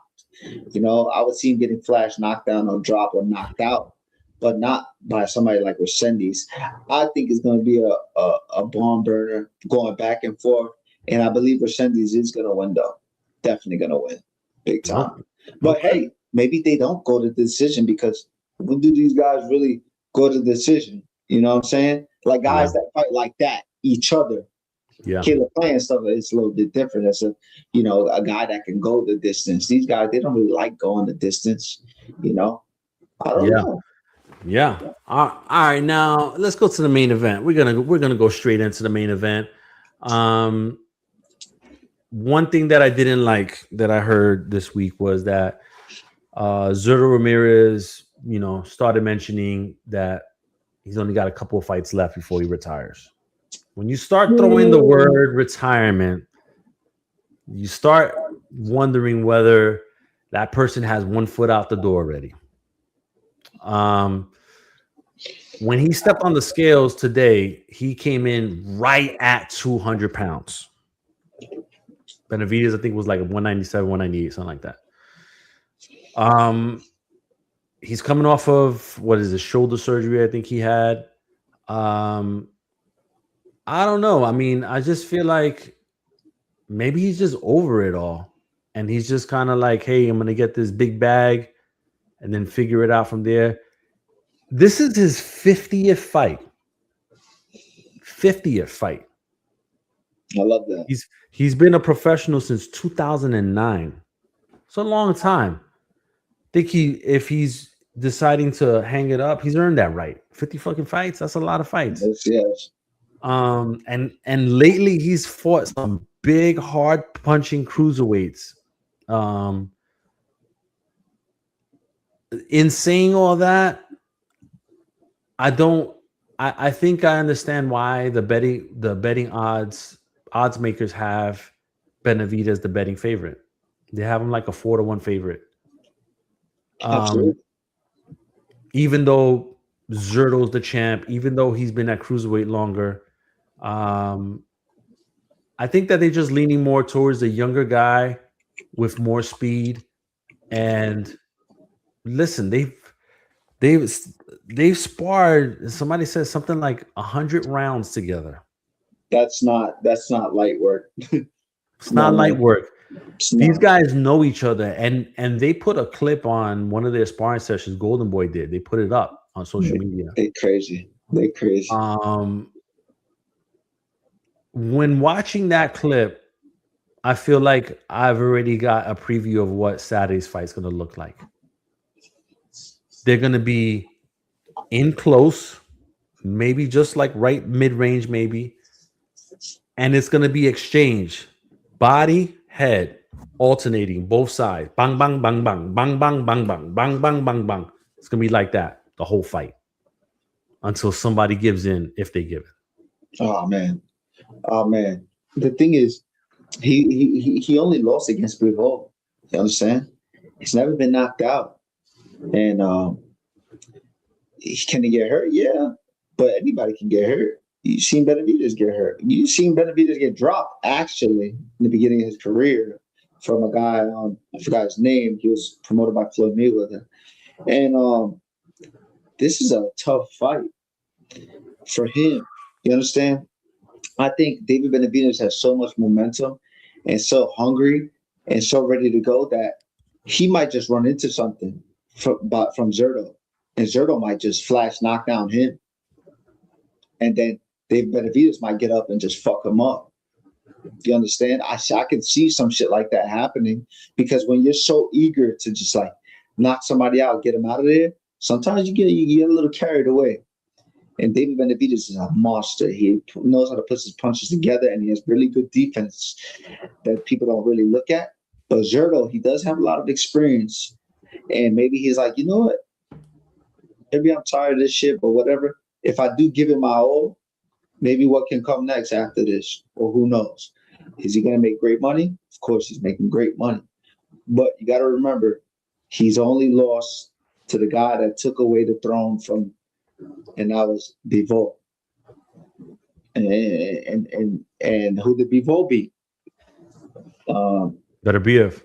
I would see him getting flash, knocked down, or dropped, or knocked out, but not by somebody like Resendiz. I think it's going to be a bomb burner going back and forth, and I believe Resendiz is going to win, though. Definitely going to win. Big time. But hey, maybe they don't go to the decision, because when do these guys really go to the decision? You know what I'm saying? Like guys that fight like that, each other. Yeah. Killer playing stuff, it's a little bit different. As a guy that can go the distance. These guys, they don't really like going the distance. I don't know. Yeah. All right. Now let's go to the main event. We're gonna go straight into the main event. One thing that I didn't like that I heard this week was that Zurdo Ramirez, started mentioning that he's only got a couple of fights left before he retires. When you start throwing the word retirement, you start wondering whether that person has one foot out the door already. When he stepped on the scales today, he came in right at 200 pounds. Benavidez, I think, was like 197, 198, something like that. He's coming off of shoulder surgery, I think he had. I don't know. I mean, I just feel like maybe he's just over it all. And he's just kind of like, hey, I'm going to get this big bag and then figure it out from there. This is his 50th fight. 50th fight. I love that. He's been a professional since 2009. It's a long time. I think if he's deciding to hang it up, he's earned that right. 50 fucking fights. That's a lot of fights. Yes. And lately he's fought some big, hard punching cruiserweights. In saying all that, I think I understand why the betting odds makers have Benavidez the betting favorite. They have him like a 4-1 favorite. Absolutely. Even though Zurdo's the champ, even though he's been at cruiserweight longer, I think that they're just leaning more towards the younger guy with more speed. And listen, they've sparred. Somebody says something like 100 rounds together. That's not light work. It's not light work. It's These not. guys know each other, and they put a clip on one of their sparring sessions. Golden Boy did. They put it up on social media. They crazy. When watching that clip, I feel like I've already got a preview of what Saturday's fight's going to look like. They're going to be in close, maybe just like right mid-range, maybe. And it's going to be exchange. Body, head, alternating both sides. Bang, bang, bang, bang, bang, bang, bang, bang, bang, bang, bang, bang. It's going to be like that the whole fight until somebody gives in, if they give it. Oh man. The thing is, he only lost against Bivol. You understand? He's never been knocked out. And can he get hurt? Yeah, but anybody can get hurt. You've seen Benavidez get hurt. You've seen Benavidez get dropped, actually, in the beginning of his career from a guy, I forgot his name. He was promoted by Floyd Mayweather. And this is a tough fight for him. You understand? I think David Benavidez has so much momentum and so hungry and so ready to go that he might just run into something from Zurdo. And Zurdo might just flash knock down him. And then David Benavidez might get up and just fuck him up. You understand? I can see some shit like that happening because when you're so eager to just like knock somebody out, get him out of there, sometimes you get a little carried away. And David Benavidez is a monster. He knows how to put his punches together, and he has really good defense that people don't really look at. But Zurdo, he does have a lot of experience. And maybe he's like, you know what? Maybe I'm tired of this shit, but whatever. If I do give it my all, maybe what can come next after this, or who knows? Is he going to make great money? Of course, he's making great money. But you got to remember, he's only lost to the guy that took away the throne from, and that was Bivol. And who did Bivol beat? Benavidez.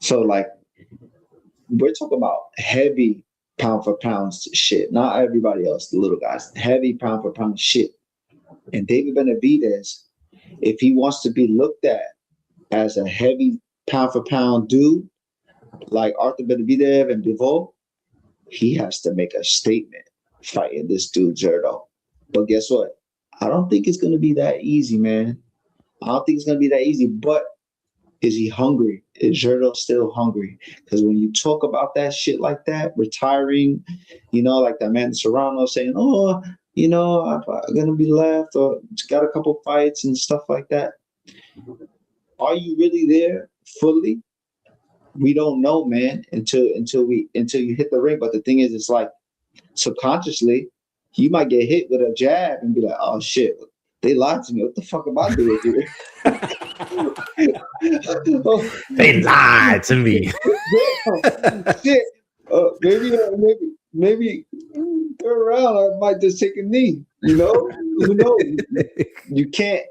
So, like, we're talking about heavy pound for pound shit. Not everybody else, the little guys. Heavy pound for pound shit. And David Benavidez, if he wants to be looked at as a heavy pound for pound dude, like Arthur Benavidez and Bivol, he has to make a statement fighting this dude Zurdo. But guess what? I don't think it's going to be that easy, man. I don't think it's going to be that easy. But is he hungry? Is Zurdo still hungry? Because when you talk about that shit like that, retiring, you know, like that man Serrano saying, oh, you know, I'm going to be left or got a couple fights and stuff like that. Are you really there fully? We don't know, man, until you hit the ring. But the thing is, it's like subconsciously, you might get hit with a jab and be like, oh shit, they lied to me. What the fuck am I doing here? They lied to me. Shit. Maybe turn around. I might just take a knee. You know, who knows? You can't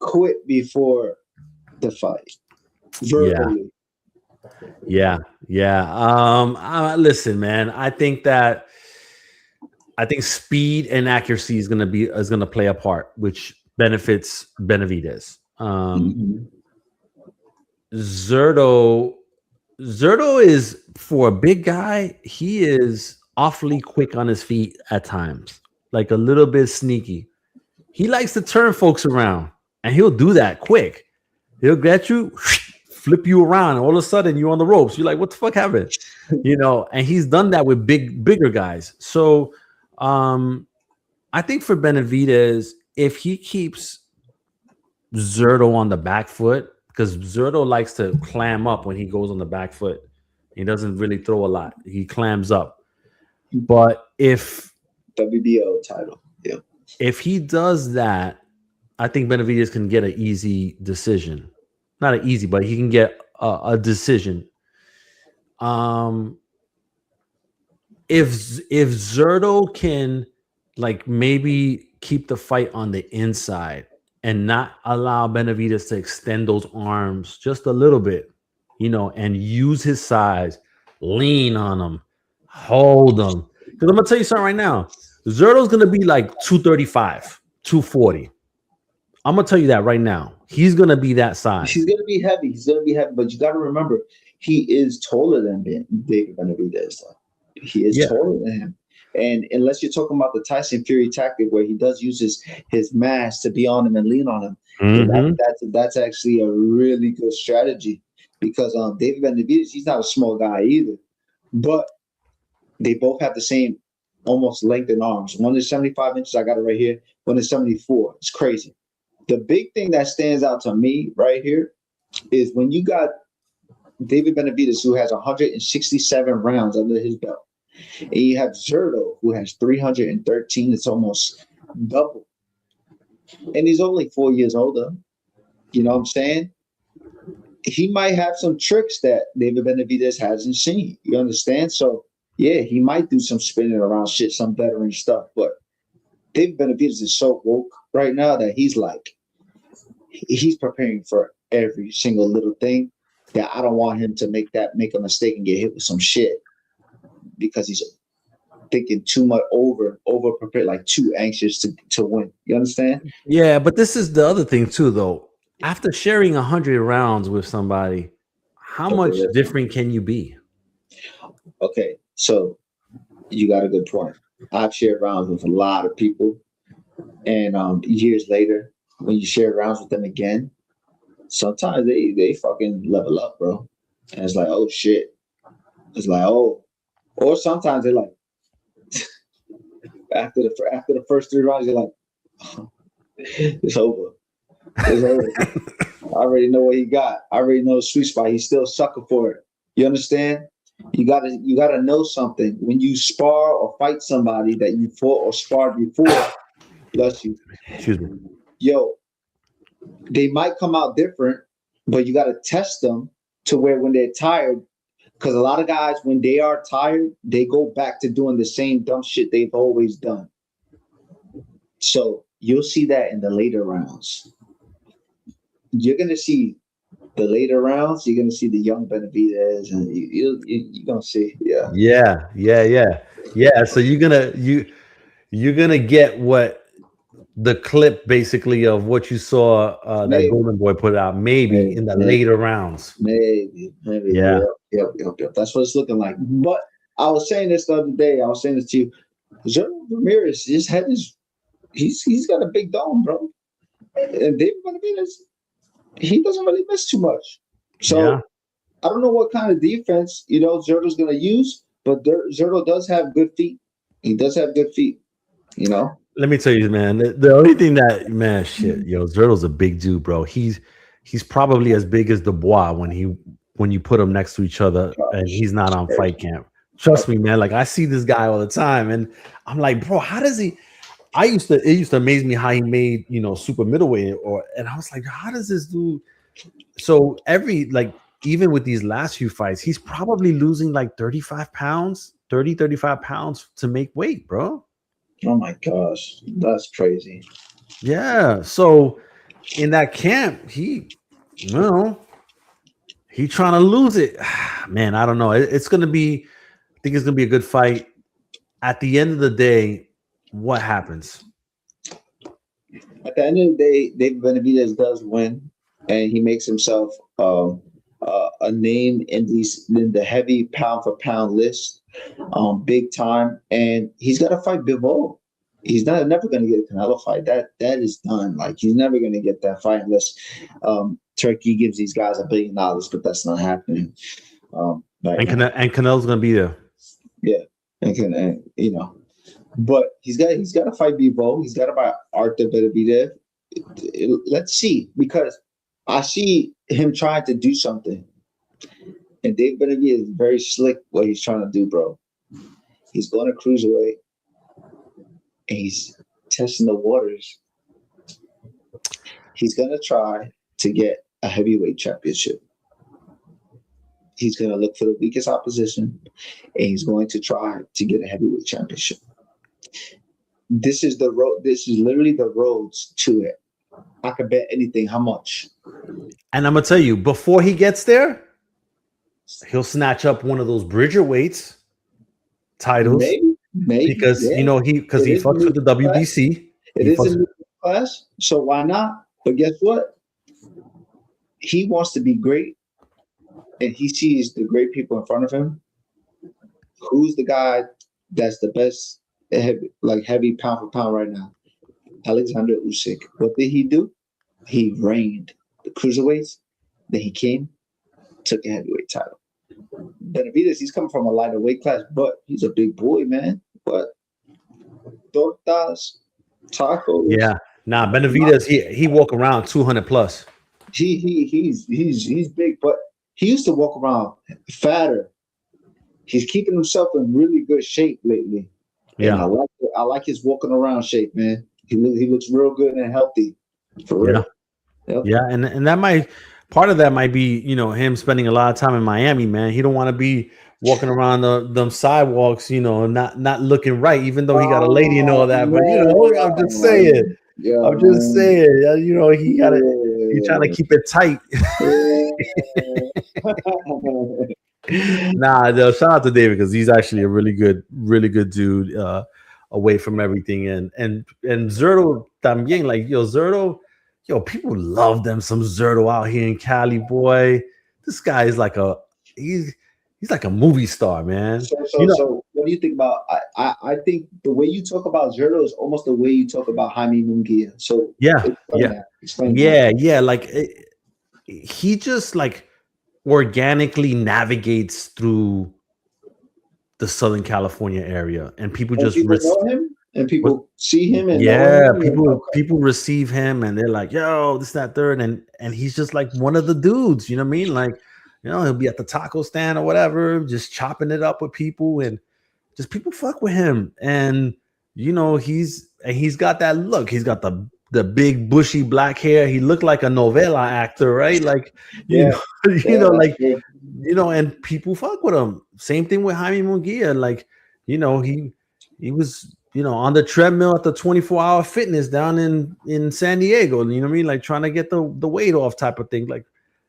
quit before the fight. Verbally. Yeah. Listen, man. I think speed and accuracy is gonna play a part, which benefits Benavidez. Zurdo is, for a big guy, he is awfully quick on his feet at times, like a little bit sneaky. He likes to turn folks around, and he'll do that quick. He'll get you, flip you around, and all of a sudden you're on the ropes. You're like, what the fuck happened? You know, and he's done that with bigger guys. So I think for Benavidez, if he keeps Zurdo on the back foot because Zurdo likes to clam up when he goes on the back foot. He doesn't really throw a lot. He clams up. But if WBO title. Yeah. if he does that, I think Benavidez can get an easy decision. Not an easy, but he can get a decision. If Zurdo can like maybe keep the fight on the inside and not allow Benavidez to extend those arms just a little bit, and use his size, lean on him, hold him. Because I'm gonna tell you something right now. Zurdo's gonna be like 235, 240. I'm gonna tell you that right now. He's gonna be that size. He's gonna be heavy. But you got to remember, he is taller than David Benavidez. He is taller than him. And unless you're talking about the Tyson Fury tactic where he does use his mass to be on him and lean on him, that's actually a really good strategy because David Benavidez, he's not a small guy either, but they both have the same almost length in arms. One is 75 inches. I got it right here. One is 74. It's crazy. The big thing that stands out to me right here is when you got David Benavidez, who has 167 rounds under his belt, and you have Zurdo, who has 313. It's almost double. And he's only 4 years older. You know what I'm saying? He might have some tricks that David Benavidez hasn't seen. You understand? So, yeah, he might do some spinning around shit, some veteran stuff. But David Benavidez is so woke right now that he's preparing for every single little thing that I don't want him to make a mistake and get hit with some shit because he's thinking too much over prepared, like too anxious to win. You understand? Yeah, but this is the other thing too, though. After sharing 100 rounds with somebody, how much different can you be? Okay, so you got a good point. I've shared rounds with a lot of people, and years later, when you share rounds with them again, sometimes they fucking level up, bro. And it's like, oh shit. It's like, oh, or sometimes they're like, after the first 3 rounds, you're like, oh, it's over. It's over. I already know what he got. I already know the sweet spot. He's still a sucker for it. You understand? You gotta know something. When you spar or fight somebody that you fought or sparred before, bless you. Excuse me. Yo, they might come out different, but you gotta test them to where when they're tired, because a lot of guys, when they are tired, they go back to doing the same dumb shit they've always done. So you'll see that in the later rounds. You're gonna see the later rounds. You're gonna see the young Benavidez, and you're gonna see, yeah. So you're gonna get what the clip basically of what you saw that Golden Boy put out, maybe in the later rounds. Maybe. Yeah. Yep. That's what it's looking like. But I was saying this the other day. I was saying this to you. Zurdo Ramirez, his head is he's got a big dome, bro. And David Benavidez, he doesn't really miss too much. So I don't know what kind of defense Zurdo's gonna use, but Zurdo does have good feet. He does have good feet, Let me tell you, man. The only thing Zurdo's a big dude, bro. He's probably as big as Dubois when you put them next to each other, and he's not on fight camp. Trust me, man. Like I see this guy all the time, and I'm like, bro, how does he? It used to amaze me how he made super middleweight, and I was like, how does this dude? So even with these last few fights, he's probably losing like 35 pounds to make weight, bro. Oh my gosh, that's crazy. Yeah. So in that camp, he trying to lose it. Man, I don't know. I think it's gonna be a good fight. At the end of the day, what happens? At the end of the day, David Benavidez does win, and he makes himself a name in the heavy pound for pound list, big time. And he's got to fight Bivol. He's never going to get a Canelo fight. That is done. Like he's never going to get that fight unless Turkey gives these guys $1 billion, but that's not happening. And Canelo's going to be there. Yeah, but he's got to fight Bivol. He's got to fight Artur Benavidez, let's see, because I see him trying to do something, and Dave Benavidez is very slick what he's trying to do, bro. He's going to cruiserweight, and he's testing the waters. He's going to try to get a heavyweight championship. He's going to look for the weakest opposition, and he's going to try to get a heavyweight championship. This is the road. This is literally the roads to it. I could bet anything. How much? And I'm gonna tell you, before he gets there, he'll snatch up one of those Bridger weights titles, maybe because yeah. he fucks with the WBC. It is a new class, so why not? But guess what? He wants to be great, and he sees the great people in front of him. Who's the guy that's the best, heavy pound for pound right now? Alexander Usyk. What did he do? He reigned the cruiserweights. Then he came, took a heavyweight title. Benavidez, he's coming from a lighter weight class, but he's a big boy, man. But tortas, tacos. Yeah. Nah, Benavidez, he walk around 200 plus. He's big, but he used to walk around fatter. He's keeping himself in really good shape lately. Yeah, and I like his walking around shape, man. He looks real good and healthy, for real. Yep. Yeah, and that might, part of that might be, him spending a lot of time in Miami, man. He don't want to be walking around them sidewalks, not looking right, even though he got a lady and all that. But I'm just saying. Yeah, I'm just saying. He got it. He's trying to keep it tight. Nah, shout out to David, because he's actually a really good dude, away from everything. And Zurdo también, like, Zurdo, people love them some Zurdo out here in Cali, boy. This guy is like he's like a movie star, man. So what do you think about? I think the way you talk about Zurdo is almost the way you talk about Jaime Munguia. So explain that. Like he just like organically navigates through the Southern California area, and people just know him, and people see him, and people receive him, and they're like, yo, this, that, third, and he's just like one of the dudes, you know what I mean? Like, he'll be at the taco stand or whatever, just chopping it up with people, and just people fuck with him. And he's got that look. He's got the big bushy black hair. He looked like a novela actor, right? Like, and people fuck with him. Same thing with Jaime Munguia. Like, he was, on the treadmill at the 24-hour fitness down in San Diego, you know what I mean? Like, trying to get the weight off type of thing. Like,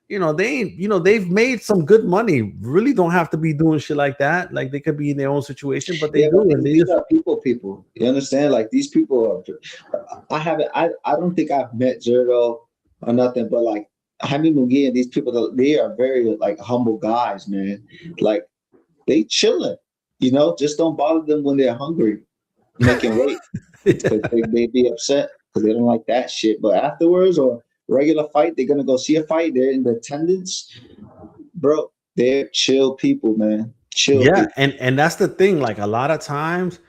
they've made some good money. Really don't have to be doing shit like that. Like, they could be in their own situation, but they do. And these are people. You understand? Like, these people are. I don't think I've met Zurdo or nothing, but like Jaime Munguia and these people, they are very like humble guys, man. Like, they chilling. Just don't bother them when they're hungry, making weight, because they be upset because they don't like that shit. But afterwards, or regular fight, they're gonna go see a fight. They're in the attendance, bro. They're chill people, man. Chill. Yeah, people. And that's the thing. Like, a lot of times,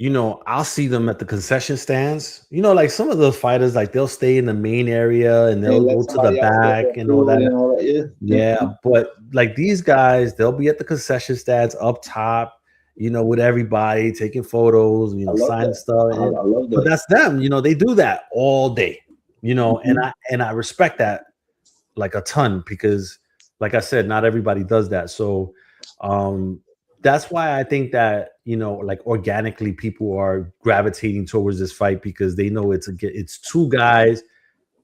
I'll see them at the concession stands. Like, some of those fighters, like, they'll stay in the main area and they'll go to the back and all that. Yeah, but like, these guys, they'll be at the concession stands up top, with everybody, taking photos, signing stuff. I love that. But that's them. They do that all day. And I respect that like a ton, because, like I said, not everybody does that. So that's why I think that, like, organically people are gravitating towards this fight, because they know it's two guys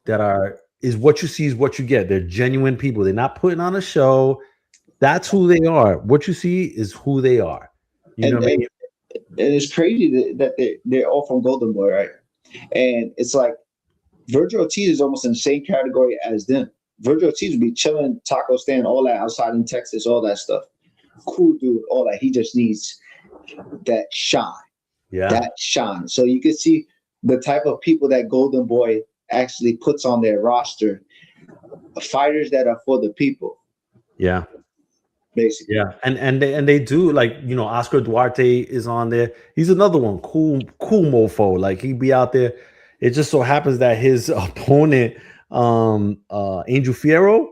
that is what you see is what you get. They're genuine people. They're not putting on a show. That's who they are. What you see is who they are. You know what I mean? And it's crazy that they're all from Golden Boy, right? And it's like, Virgil Ortiz is almost in the same category as them. Virgil Ortiz would be chilling, taco stand, all that outside in Texas, all that stuff. Cool dude, all that. He just needs that shine. Yeah. That shine. So you can see the type of people that Golden Boy actually puts on their roster. Fighters that are for the people. Yeah. Basically. Yeah. And they do, like, Oscar Duarte is on there. He's another one. Cool mofo. Like, he'd be out there. It just so happens that his opponent, Angel Fierro,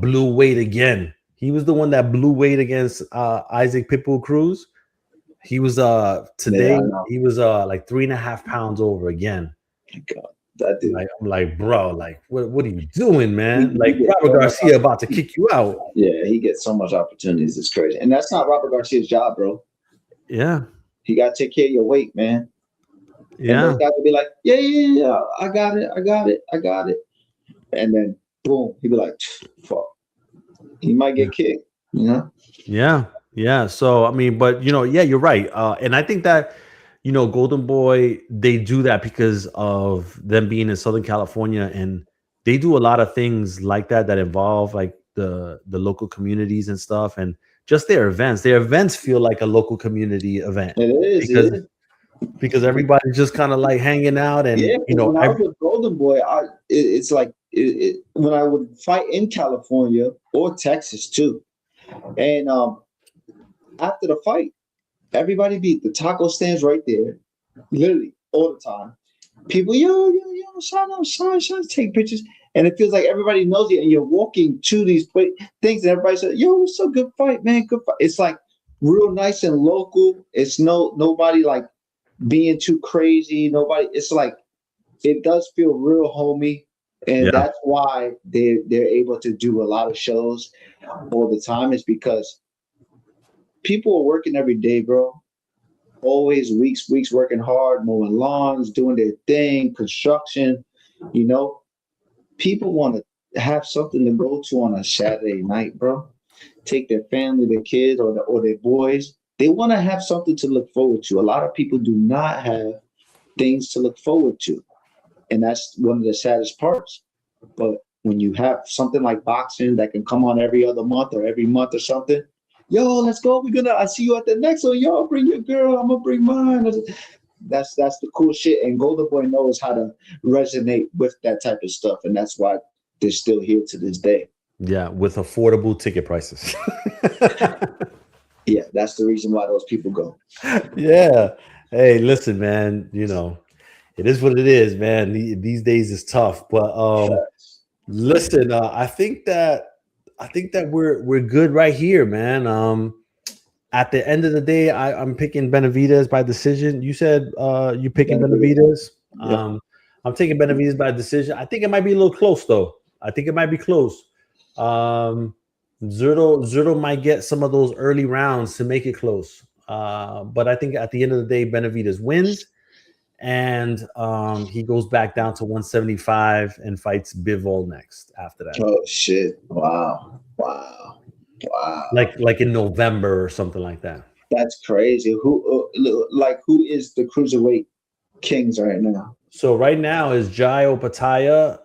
blew weight again. He was the one that blew weight against Isaac Pitbull Cruz. He was today he was like 3.5 pounds over again. God, that dude. I'm like, bro, like what are you doing, man? Like Robert Garcia about to kick you out. Yeah, he gets so much opportunities. It's crazy. And that's not Robert Garcia's job, bro. Yeah. You gotta take care of your weight, man. Yeah. And those guys will be like, yeah, I got it. And then boom, he'd be like, fuck. He might get kicked, you know? Yeah. So I mean, but you're right. And I think that Golden Boy, they do that because of them being in Southern California, and they do a lot of things like that involve like the local communities and stuff, and just their events. Their events feel like a local community event. It is because everybody's just kind of like hanging out, and when I was with Golden Boy, it's like when I would fight in California or Texas too, and after the fight, everybody be the taco stands right there, literally all the time. People, yo, shout out, take pictures. And it feels like everybody knows you, and you're walking to these things, and everybody says, yo, it's a good fight, man. Good fight. It's like real nice and local. It's nobody like being too crazy. Nobody, it's like it does feel real homey. And that's why they're able to do a lot of shows all the time, is because people are working every day, bro. Always weeks working hard, mowing lawns, doing their thing, construction. People want to have something to go to on a Saturday night, bro. Take their family, their kids, or their boys. They want to have something to look forward to. A lot of people do not have things to look forward to. And that's one of the saddest parts. But when you have something like boxing that can come on every other month or every month or something, yo, let's go. I see you at the next one. Yo, bring your girl. I'm gonna bring mine. That's the cool shit. And Golden Boy knows how to resonate with that type of stuff, and that's why they're still here to this day. Yeah, with affordable ticket prices. Yeah, that's the reason why those people go. Yeah. Hey, listen, man. It is what it is, man. These days is tough, but listen. I think that we're good right here, man. At the end of the day, I'm picking Benavidez by decision. You said you picking Benavidez. Yeah. I'm taking Benavidez by decision. I think it might be a little close, though. I think it might be close. Zurdo might get some of those early rounds to make it close. But I think at the end of the day, Benavidez wins, and he goes back down to 175 and fights Bivol next after that. Oh shit! Wow. Like in November or something like that. That's crazy. Who is the cruiserweight kings right now? So right now is Jai Opataya.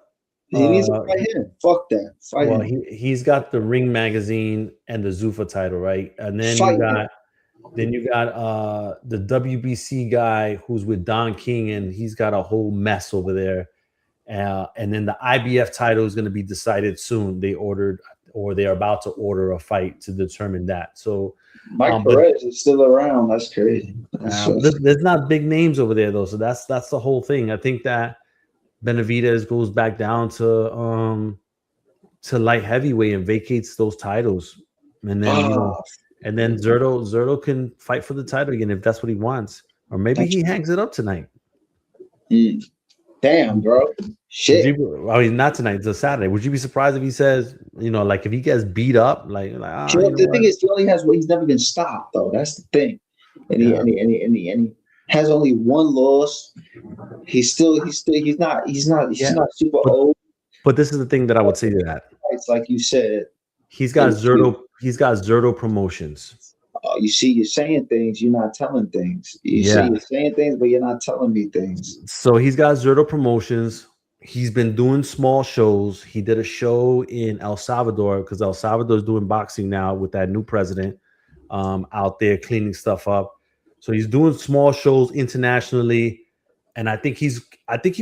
He needs to fight him. Fuck that. Fight him. He's got the Ring Magazine and the Zuffa title, right? And then you got the WBC guy who's with Don King, and he's got a whole mess over there. And then the IBF title is going to be decided soon. They're about to order a fight to determine that. So Mike Perez is still around. That's crazy. There's not big names over there though. So that's the whole thing. I think that Benavidez goes back down to light heavyweight and vacates those titles, and then and then Zurdo can fight for the title again if that's what he wants, or maybe he hangs it up tonight. Damn, bro. Shit. Not tonight. It's a Saturday. Would you be surprised if he says, like if he gets beat up, the thing is, he only has. He's never been stopped, though. That's the thing. And he has only one loss. He's not super old. But this is the thing that I would say to that. It's like you said. He's got Zurdo Promotions. You see, you're saying things, you're not telling things. You're saying things, but you're not telling me things. So he's got Zurdo Promotions. He's been doing small shows. He did a show in El Salvador because El Salvador is doing boxing now with that new president out there cleaning stuff up. So he's doing small shows internationally, and I think he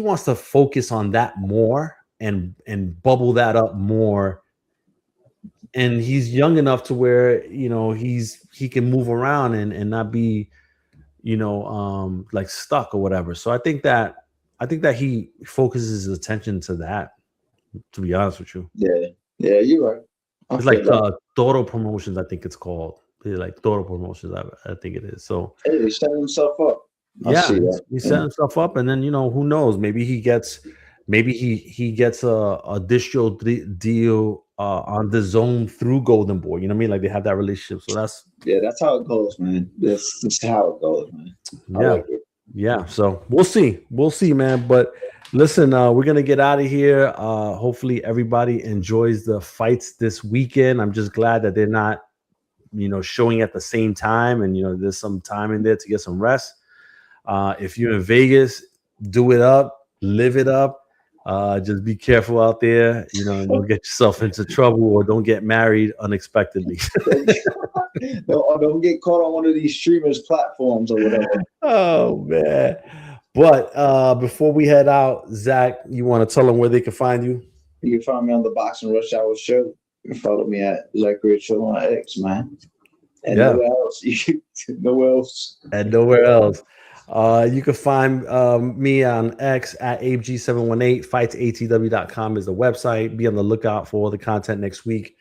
wants to focus on that more and bubble that up more. And he's young enough to where he can move around and not be like stuck or whatever. So I think that I think that he focuses his attention to that. To be honest with you, Yeah, you're right. it's like Toro Promotions. I think it's called. Like Toro Promotions. I think it is. So hey, he set himself up. yeah, he set himself up, and then who knows? Maybe he gets a distro deal on the zone through Golden Boy. You know what I mean? Like they have that relationship. So that's how it goes, man. That's how it goes, man. I like it. Yeah, so we'll see, man. But listen, we're gonna get out of here. Hopefully, everybody enjoys the fights this weekend. I'm just glad that they're not, showing at the same time, and there's some time in there to get some rest. If you're in Vegas, do it up, live it up. Just be careful out there, and don't get yourself into trouble or don't get married unexpectedly. Don't get caught on one of these streamers platforms or whatever. Oh man. But before we head out, Zach, you want to tell them where they can find you? You can find me on the Boxing Rush Hour show. You can follow me at Zach Rachel on X, man. And nowhere else. Nowhere else. And nowhere else. You can find me on X at AbeG718. FightsATW.com is the website. Be on the lookout for all the content next week.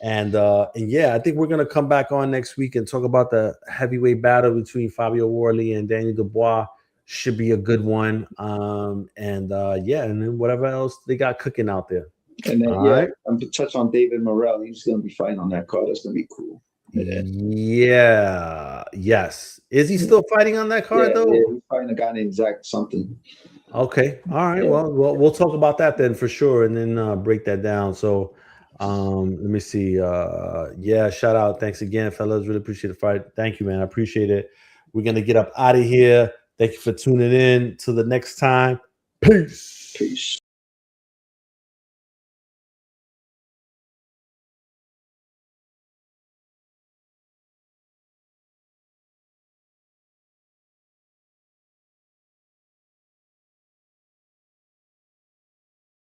And I think we're gonna come back on next week and talk about the heavyweight battle between Fabio Worley and Daniel Dubois. Should be a good one. And then whatever else they got cooking out there. And then I'm gonna touch on David Morrell. He's gonna be fighting on that card. That's gonna be cool. Yeah. Yes. Is he still fighting on that card though? Yeah, he's fighting a guy named Zach something. Okay. All right. Yeah. Well, we'll talk about that then for sure, and then break that down. So, let me see. Shout out. Thanks again, fellas. Really appreciate the fight. Thank you, man. I appreciate it. We're gonna get up out of here. Thank you for tuning in. Till the next time. Peace.